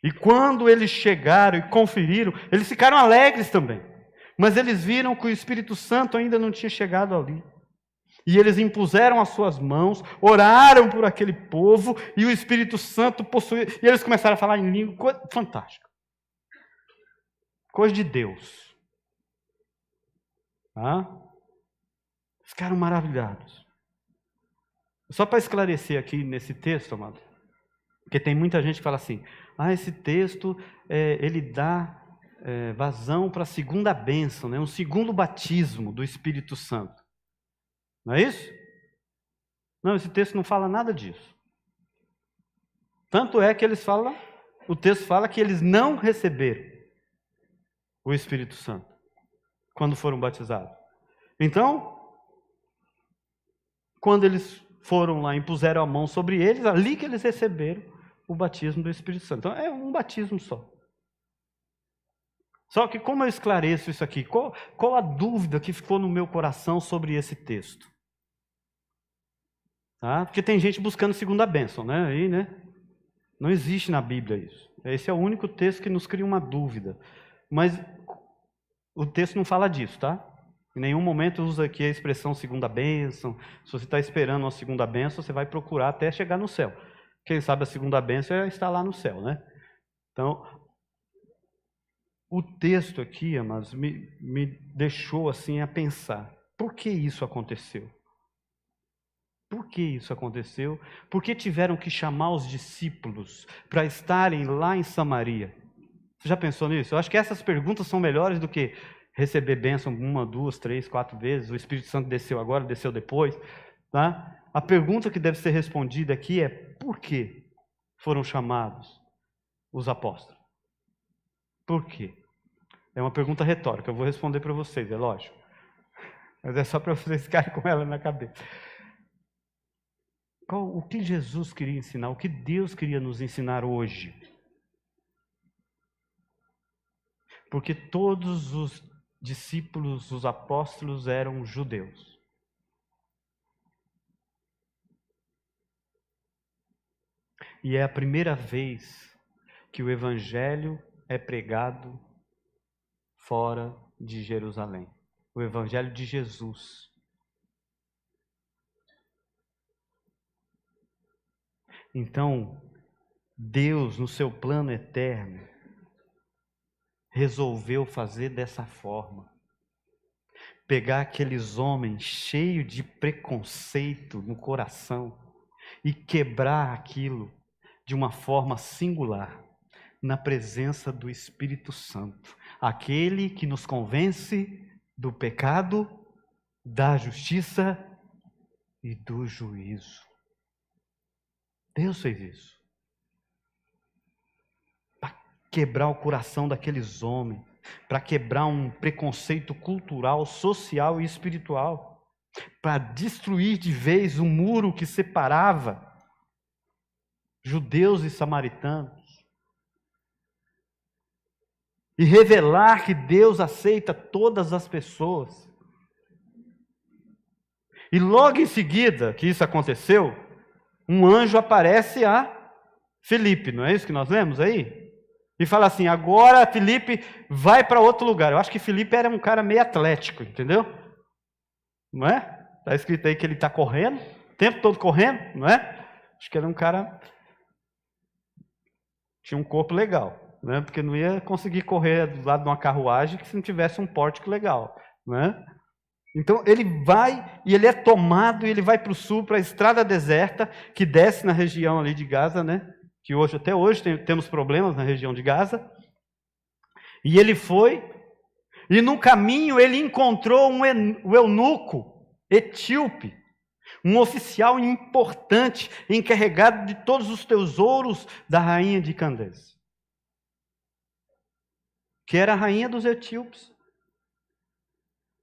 E quando eles chegaram e conferiram, eles ficaram alegres também. Mas eles viram que o Espírito Santo ainda não tinha chegado ali. E eles impuseram as suas mãos, oraram por aquele povo, e o Espírito Santo possuía. E eles começaram a falar em língua, coisa fantástica. Coisa de Deus. Ficaram maravilhados. Só para esclarecer aqui nesse texto, amado, porque tem muita gente que fala assim, esse texto, ele dá vazão para a segunda bênção, né? Um segundo batismo do Espírito Santo. Não é isso? Não, esse texto não fala nada disso. Tanto é que o texto fala que eles não receberam o Espírito Santo quando foram batizados. Então, quando eles foram lá e impuseram a mão sobre eles, ali que eles receberam o batismo do Espírito Santo. Então, é um batismo só. Só que como eu esclareço isso aqui? Qual a dúvida que ficou no meu coração sobre esse texto? Tá? Porque tem gente buscando segunda bênção, né? Aí, né? Não existe na Bíblia isso. Esse é o único texto que nos cria uma dúvida. Mas o texto não fala disso, tá? Em nenhum momento usa aqui a expressão segunda bênção. Se você está esperando uma segunda bênção, você vai procurar até chegar no céu. Quem sabe a segunda bênção é estar lá no céu, né? Então, o texto aqui, amados, me deixou assim a pensar. Por que isso aconteceu? Por que isso aconteceu? Por que tiveram que chamar os discípulos para estarem lá em Samaria? Você já pensou nisso? Eu acho que essas perguntas são melhores do que receber bênção 1, 2, 3, 4 vezes. O Espírito Santo desceu agora, desceu depois. Tá? A pergunta que deve ser respondida aqui é: por que foram chamados os apóstolos? Por quê? É uma pergunta retórica. Eu vou responder para vocês, é lógico. Mas é só para vocês ficarem com ela na cabeça. O que Jesus queria ensinar? O que Deus queria nos ensinar hoje? Porque todos os discípulos, os apóstolos eram judeus. E é a primeira vez que o evangelho é pregado fora de Jerusalém. O evangelho de Jesus. Então, Deus, no seu plano eterno, resolveu fazer dessa forma. Pegar aqueles homens cheios de preconceito no coração e quebrar aquilo de uma forma singular, na presença do Espírito Santo. Aquele que nos convence do pecado, da justiça e do juízo. Deus fez isso. Para quebrar o coração daqueles homens. Para quebrar um preconceito cultural, social e espiritual. Para destruir de vez o muro que separava judeus e samaritanos. E revelar que Deus aceita todas as pessoas. E logo em seguida que isso aconteceu, um anjo aparece a Filipe, não é isso que nós lemos aí? E fala assim: agora Filipe vai para outro lugar. Eu acho que Filipe era um cara meio atlético, entendeu? Não é? Está escrito aí que ele está correndo, o tempo todo correndo, não é? Acho que era um cara... Tinha um corpo legal, né? Porque não ia conseguir correr do lado de uma carruagem se não tivesse um pórtico legal, né? Então ele vai e ele é tomado e ele vai para o sul, para a estrada deserta que desce na região ali de Gaza, né? Que hoje, até hoje temos problemas na região de Gaza. E ele foi, e no caminho ele encontrou o eunuco etíope, um oficial importante, encarregado de todos os tesouros da rainha de Candês, que era a rainha dos etíopes.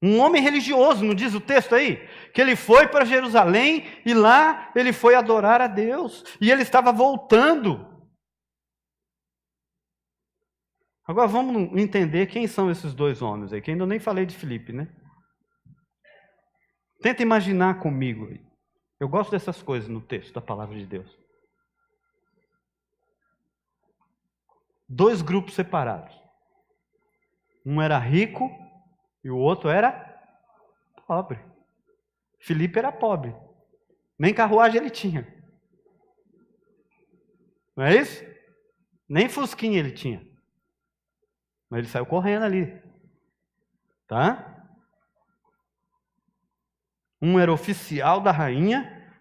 Um homem religioso, não diz o texto aí? Que ele foi para Jerusalém e lá ele foi adorar a Deus. E ele estava voltando. Agora vamos entender quem são esses dois homens aí, que ainda nem falei de Filipe, né? Tenta imaginar comigo. Eu gosto dessas coisas no texto da palavra de Deus. Dois grupos separados. Um era rico e o outro era pobre. Filipe era pobre. Nem carruagem ele tinha. Não é isso? Nem fusquinha ele tinha. Mas ele saiu correndo ali. Tá? Um era oficial da rainha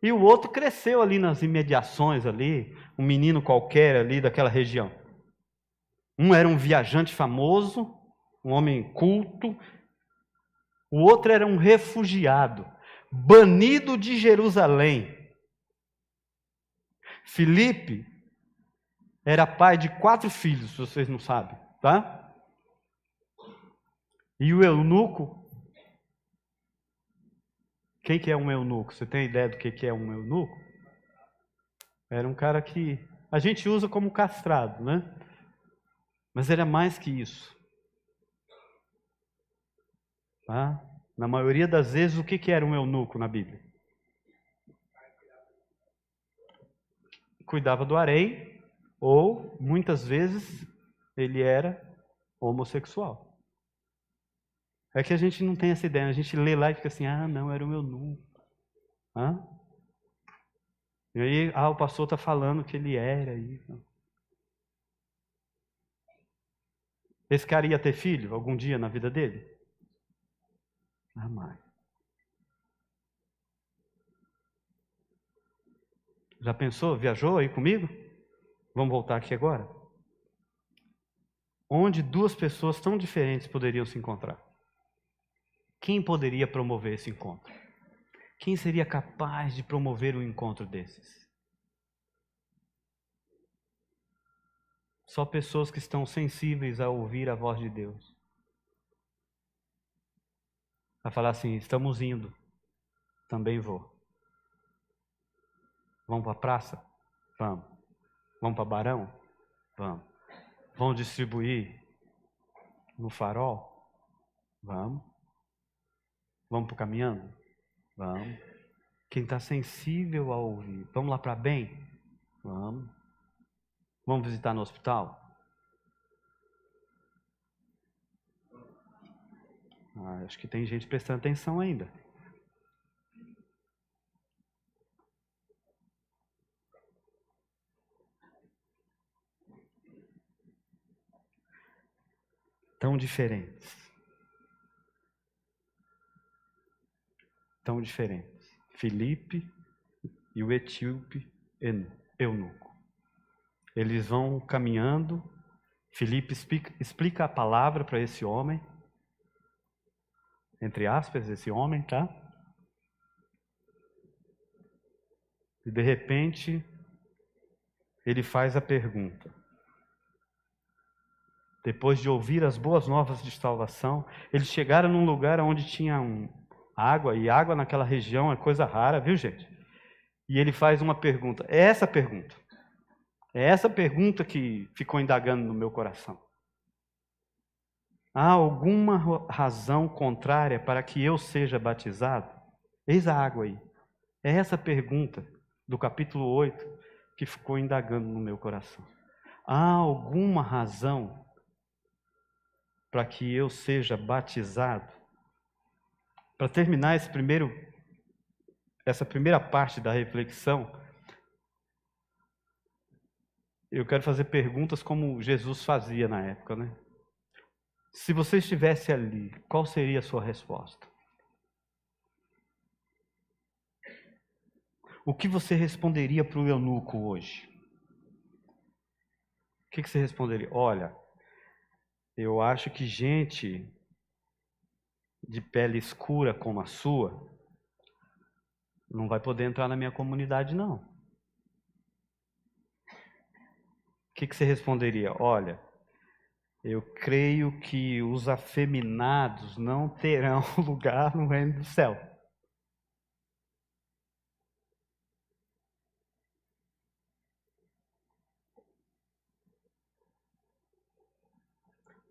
e o outro cresceu ali nas imediações ali, um menino qualquer ali daquela região. Um era um viajante famoso, um homem culto. O outro era um refugiado. banido de Jerusalém. Filipe era pai de 4 filhos, se vocês não sabem, tá? E o eunuco, quem que é um eunuco? Você tem ideia do que é um eunuco? Era um cara que a gente usa como castrado, né? Mas era mais que isso. Tá? Na maioria das vezes, o que era um eunuco na Bíblia? Cuidava do harém, ou, muitas vezes, ele era homossexual. É que a gente não tem essa ideia, a gente lê lá e fica assim, não, era um eunuco. E aí, o pastor está falando que ele era isso. Esse cara ia ter filho algum dia na vida dele? Jamais. Já pensou? Viajou aí comigo? Vamos voltar aqui agora? Onde 2 pessoas tão diferentes poderiam se encontrar? Quem poderia promover esse encontro? Quem seria capaz de promover um encontro desses? Só pessoas que estão sensíveis a ouvir a voz de Deus. A falar assim, estamos indo, também vou. Vamos para a praça? Vamos. Vamos para Barão? Vamos. Vamos distribuir no farol? Vamos. Vamos para o caminhando? Vamos. Quem está sensível a ouvir. Vamos lá para bem? Vamos. Vamos visitar no hospital? Acho que tem gente prestando atenção ainda. Tão diferentes. Tão diferentes. Filipe e o etíope eunuco. Eles vão caminhando. Filipe explica a palavra para esse homem. Entre aspas, esse homem, tá? E de repente, ele faz a pergunta. Depois de ouvir as boas novas de salvação, eles chegaram num lugar onde tinha água, e água naquela região é coisa rara, viu, gente? E ele faz uma pergunta. É essa pergunta que ficou indagando no meu coração. Há alguma razão contrária para que eu seja batizado? Eis a água aí. É essa pergunta do capítulo 8 que ficou indagando no meu coração. Há alguma razão para que eu seja batizado? Para terminar essa primeira parte da reflexão, eu quero fazer perguntas como Jesus fazia na época, né? Se você estivesse ali, qual seria a sua resposta? O que você responderia para o eunuco hoje? O que você responderia? Olha, eu acho que gente de pele escura como a sua não vai poder entrar na minha comunidade, não. O que você responderia? Olha, eu creio que os afeminados não terão lugar no reino do céu.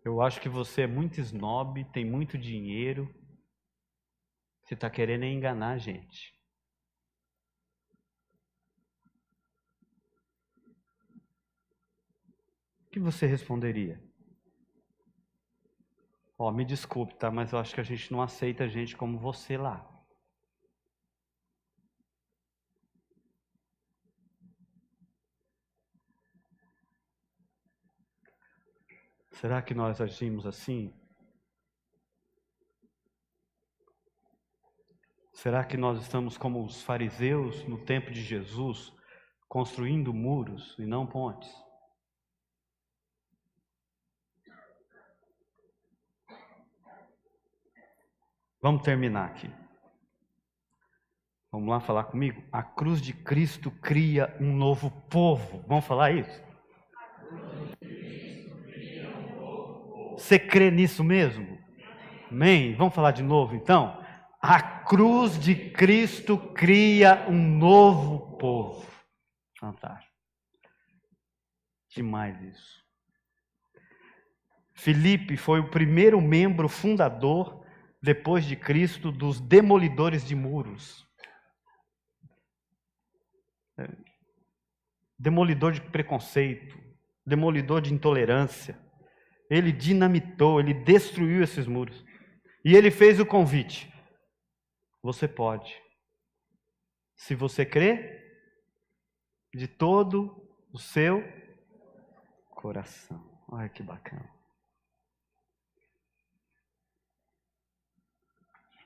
Eu acho que você é muito snob, tem muito dinheiro. Você está querendo enganar a gente. O que você responderia? Me desculpe, tá? Mas eu acho que a gente não aceita gente como você lá. Será que nós agimos assim? Será que nós estamos como os fariseus no tempo de Jesus, construindo muros e não pontes? Vamos terminar aqui. Vamos lá falar comigo? A cruz de Cristo cria um novo povo. Vamos falar isso? Você crê nisso mesmo? Amém? Vamos falar de novo então? A cruz de Cristo cria um novo povo. Fantástico. Demais isso. Filipe foi o primeiro membro fundador, depois de Cristo, dos demolidores de muros. Demolidor de preconceito, demolidor de intolerância. Ele dinamitou, ele destruiu esses muros. E ele fez o convite. Você pode. Se você crê, de todo o seu coração. Olha que bacana.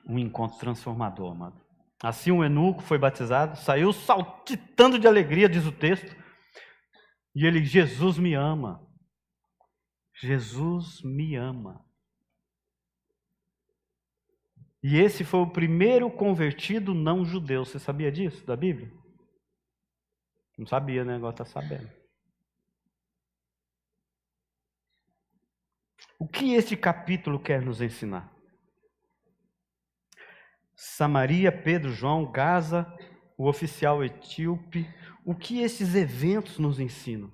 Um encontro transformador, amado. Assim um eunuco foi batizado, saiu saltitando de alegria, diz o texto. E ele, Jesus me ama. Jesus me ama. E esse foi o primeiro convertido não judeu. Você sabia disso, da Bíblia? Não sabia, né? Agora está sabendo. O que este capítulo quer nos ensinar? Samaria, Pedro, João, Gaza, o oficial etíope. O que esses eventos nos ensinam?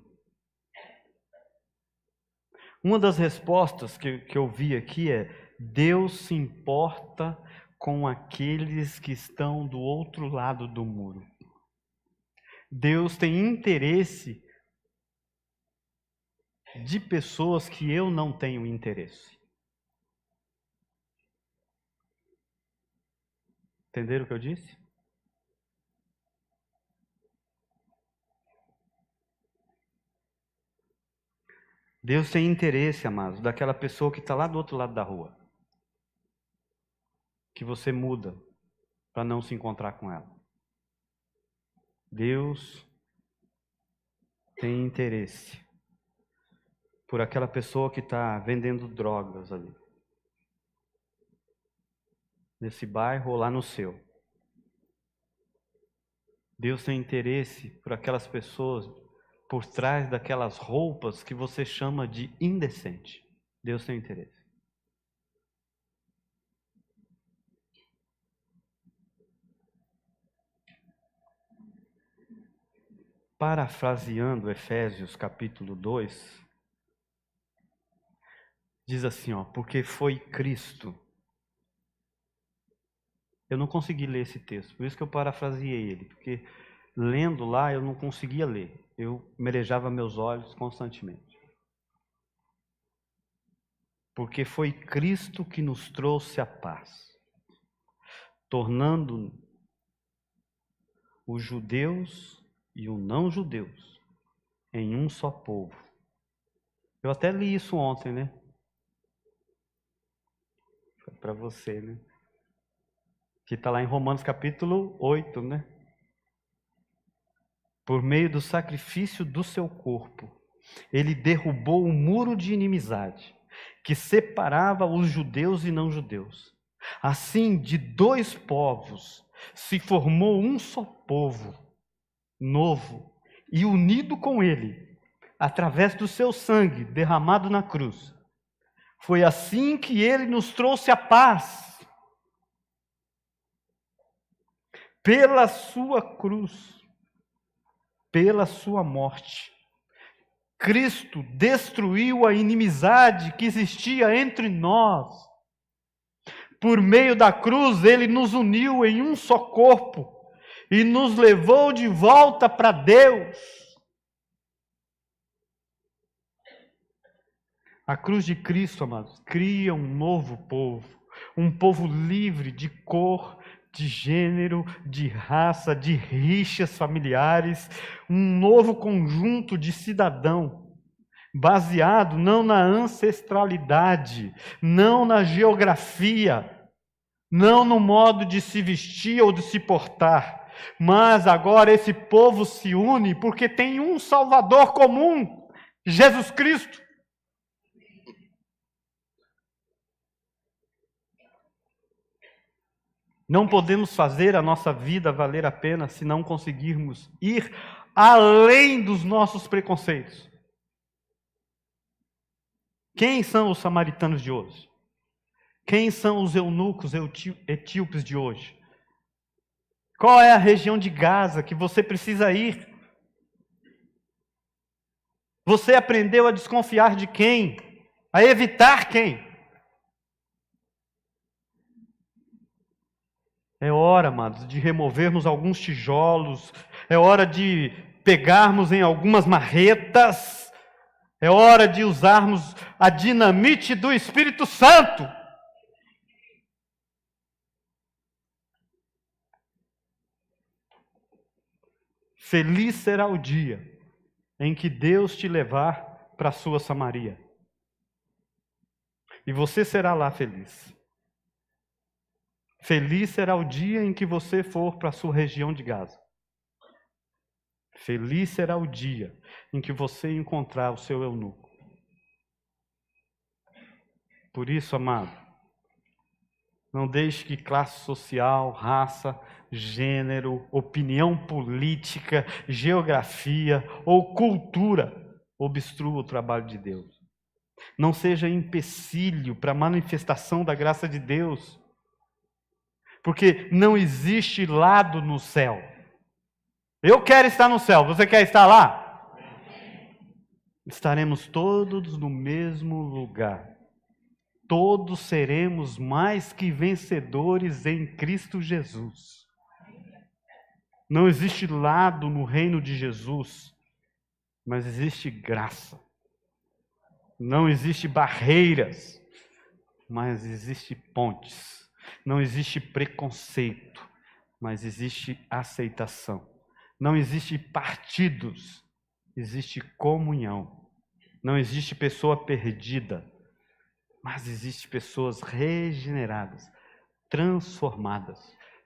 Uma das respostas que eu vi aqui é: Deus se importa com aqueles que estão do outro lado do muro. Deus tem interesse de pessoas que eu não tenho interesse. Entenderam o que eu disse? Deus tem interesse, amados, daquela pessoa que está lá do outro lado da rua. Que você muda para não se encontrar com ela. Deus tem interesse por aquela pessoa que está vendendo drogas ali. Nesse bairro ou lá no seu. Deus tem interesse por aquelas pessoas por trás daquelas roupas que você chama de indecente. Deus tem interesse. Parafraseando Efésios capítulo 2, diz assim, porque foi Cristo. Eu não consegui ler esse texto, por isso que eu parafraseei ele, porque lendo lá eu não conseguia ler. Eu merejava meus olhos constantemente. Porque foi Cristo que nos trouxe a paz, tornando os judeus e os não judeus em um só povo. Eu até li isso ontem, né? Foi para você, né? Que está lá em Romanos capítulo 8, né? Por meio do sacrifício do seu corpo, ele derrubou um muro de inimizade que separava os judeus e não judeus. Assim, de dois povos se formou um só povo, novo e unido com ele, através do seu sangue derramado na cruz. Foi assim que ele nos trouxe a paz. Pela sua cruz, pela sua morte, Cristo destruiu a inimizade que existia entre nós. Por meio da cruz, ele nos uniu em um só corpo e nos levou de volta para Deus. A cruz de Cristo, amados, cria um novo povo, um povo livre de cor, de gênero, de raça, de rixas familiares, um novo conjunto de cidadão, baseado não na ancestralidade, não na geografia, não no modo de se vestir ou de se portar, mas agora esse povo se une porque tem um Salvador comum, Jesus Cristo. Não podemos fazer a nossa vida valer a pena se não conseguirmos ir além dos nossos preconceitos. Quem são os samaritanos de hoje? Quem são os eunucos etíopes de hoje? Qual é a região de Gaza que você precisa ir? Você aprendeu a desconfiar de quem? A evitar quem? É hora, amados, de removermos alguns tijolos. É hora de pegarmos em algumas marretas. É hora de usarmos a dinamite do Espírito Santo. Feliz será o dia em que Deus te levar para a sua Samaria. E você será lá feliz. Feliz será o dia em que você for para a sua região de Gaza. Feliz será o dia em que você encontrar o seu eunuco. Por isso, amado, não deixe que classe social, raça, gênero, opinião política, geografia ou cultura obstrua o trabalho de Deus. Não seja empecilho para a manifestação da graça de Deus. Porque não existe lado no céu. Eu quero estar no céu, você quer estar lá? Estaremos todos no mesmo lugar. Todos seremos mais que vencedores em Cristo Jesus. Não existe lado no reino de Jesus, mas existe graça. Não existe barreiras, mas existe pontes. Não existe preconceito, mas existe aceitação. Não existe partidos, existe comunhão. Não existe pessoa perdida, mas existe pessoas regeneradas, transformadas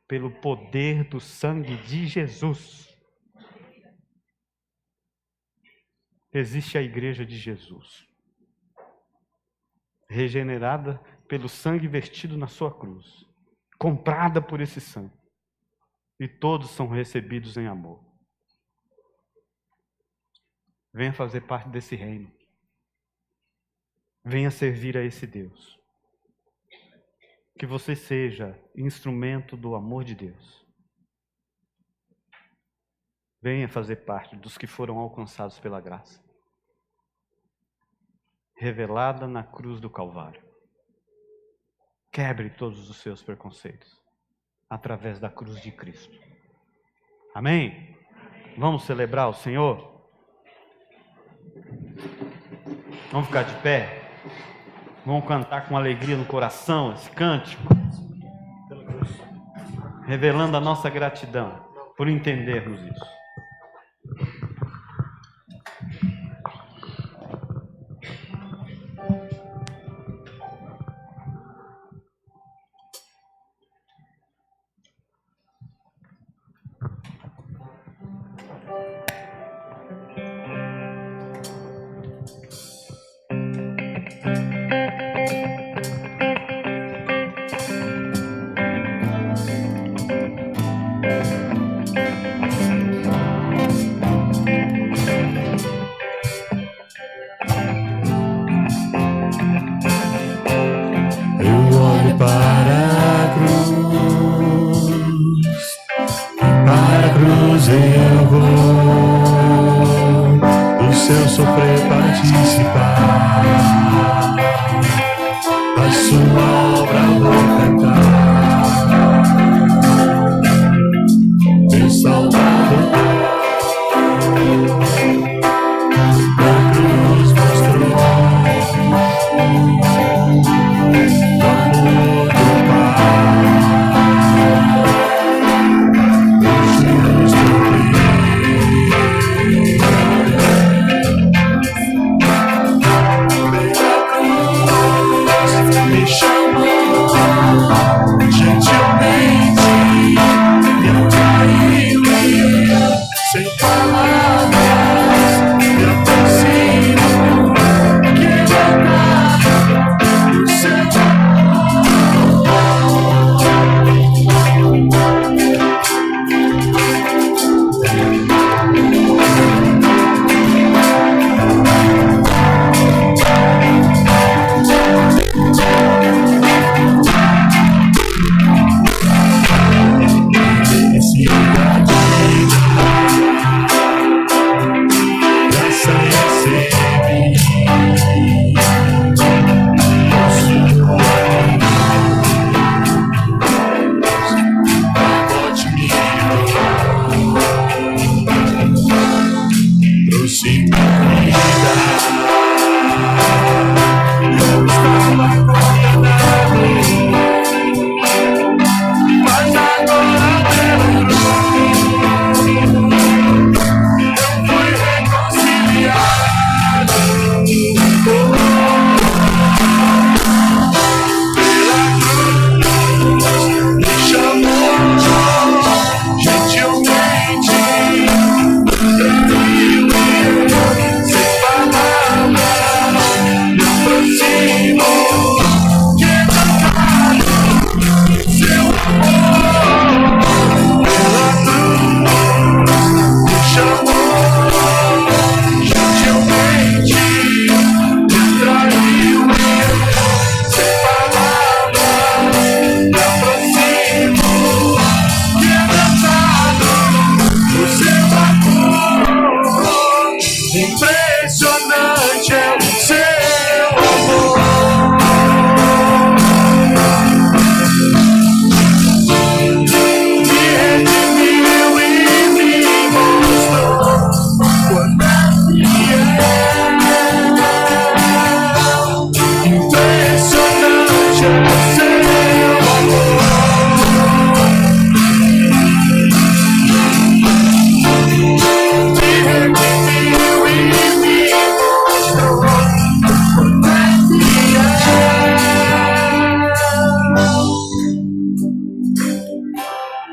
pelo poder do sangue de Jesus. Existe a igreja de Jesus, regenerada pelo sangue vertido na sua cruz, comprada por esse sangue, e todos são recebidos em amor. Venha fazer parte desse reino. Venha servir a esse Deus. Que você seja instrumento do amor de Deus. Venha fazer parte dos que foram alcançados pela graça, revelada na cruz do Calvário. Quebre todos os seus preconceitos através da cruz de Cristo. Amém? Vamos celebrar o Senhor? Vamos ficar de pé? Vamos cantar com alegria no coração esse cântico, revelando a nossa gratidão por entendermos isso.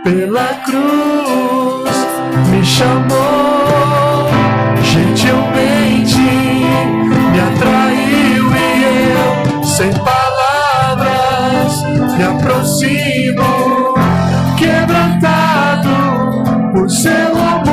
pela cruz me chamou, gentilmente me atraiu e eu, sem palavras, me aproximo, quebrantado por seu amor.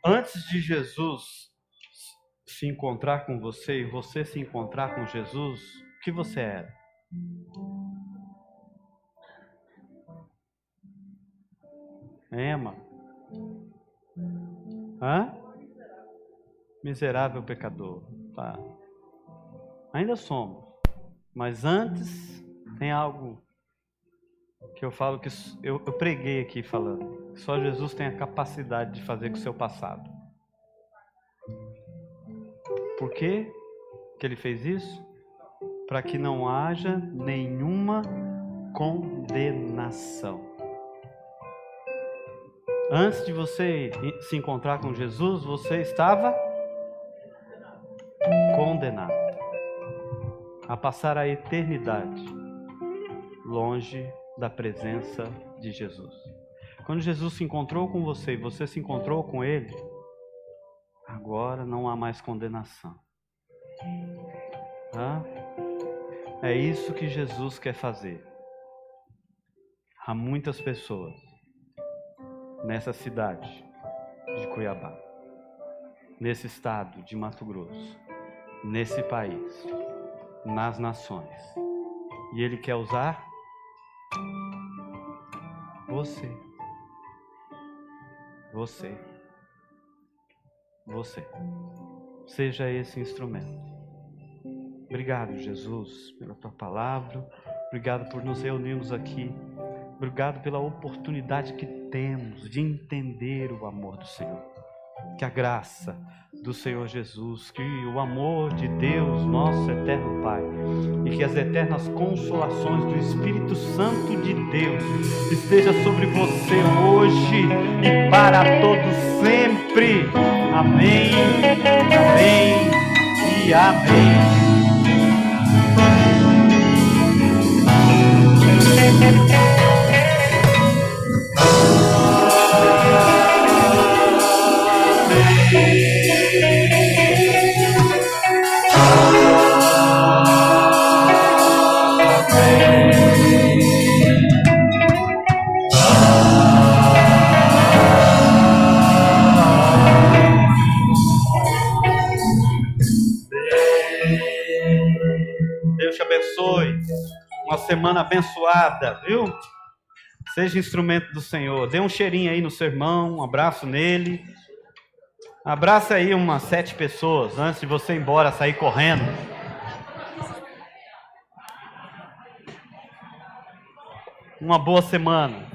Antes de Jesus se encontrar com você e você se encontrar com Jesus, o que você era? Ema? Hã? Miserável pecador. Tá. Ainda somos. Mas antes tem algo que eu falo que eu preguei aqui falando. Só Jesus tem a capacidade de fazer com o seu passado. Por quê que ele fez isso? Para que não haja nenhuma condenação. Antes de você se encontrar com Jesus, você estava condenado a passar a eternidade longe da presença de Jesus. Quando Jesus se encontrou com você e você se encontrou com Ele, agora não há mais condenação. É isso que Jesus quer fazer. Há muitas pessoas nessa cidade de Cuiabá, nesse estado de Mato Grosso, nesse país, nas nações. E Ele quer usar você. Você. Você. Seja esse instrumento. Obrigado, Jesus, pela Tua palavra. Obrigado por nos reunirmos aqui. Obrigado pela oportunidade que temos de entender o amor do Senhor. Que a graça do Senhor Jesus, que o amor de Deus, nosso eterno Pai, e que as eternas consolações do Espírito Santo de Deus esteja sobre você hoje e para todos sempre. Amém, amém e amém. Deus te abençoe. Uma semana abençoada, viu? Seja instrumento do Senhor. Dê um cheirinho aí no seu irmão, um abraço nele. Abraça aí umas 7 pessoas antes de você ir embora, sair correndo. Uma boa semana.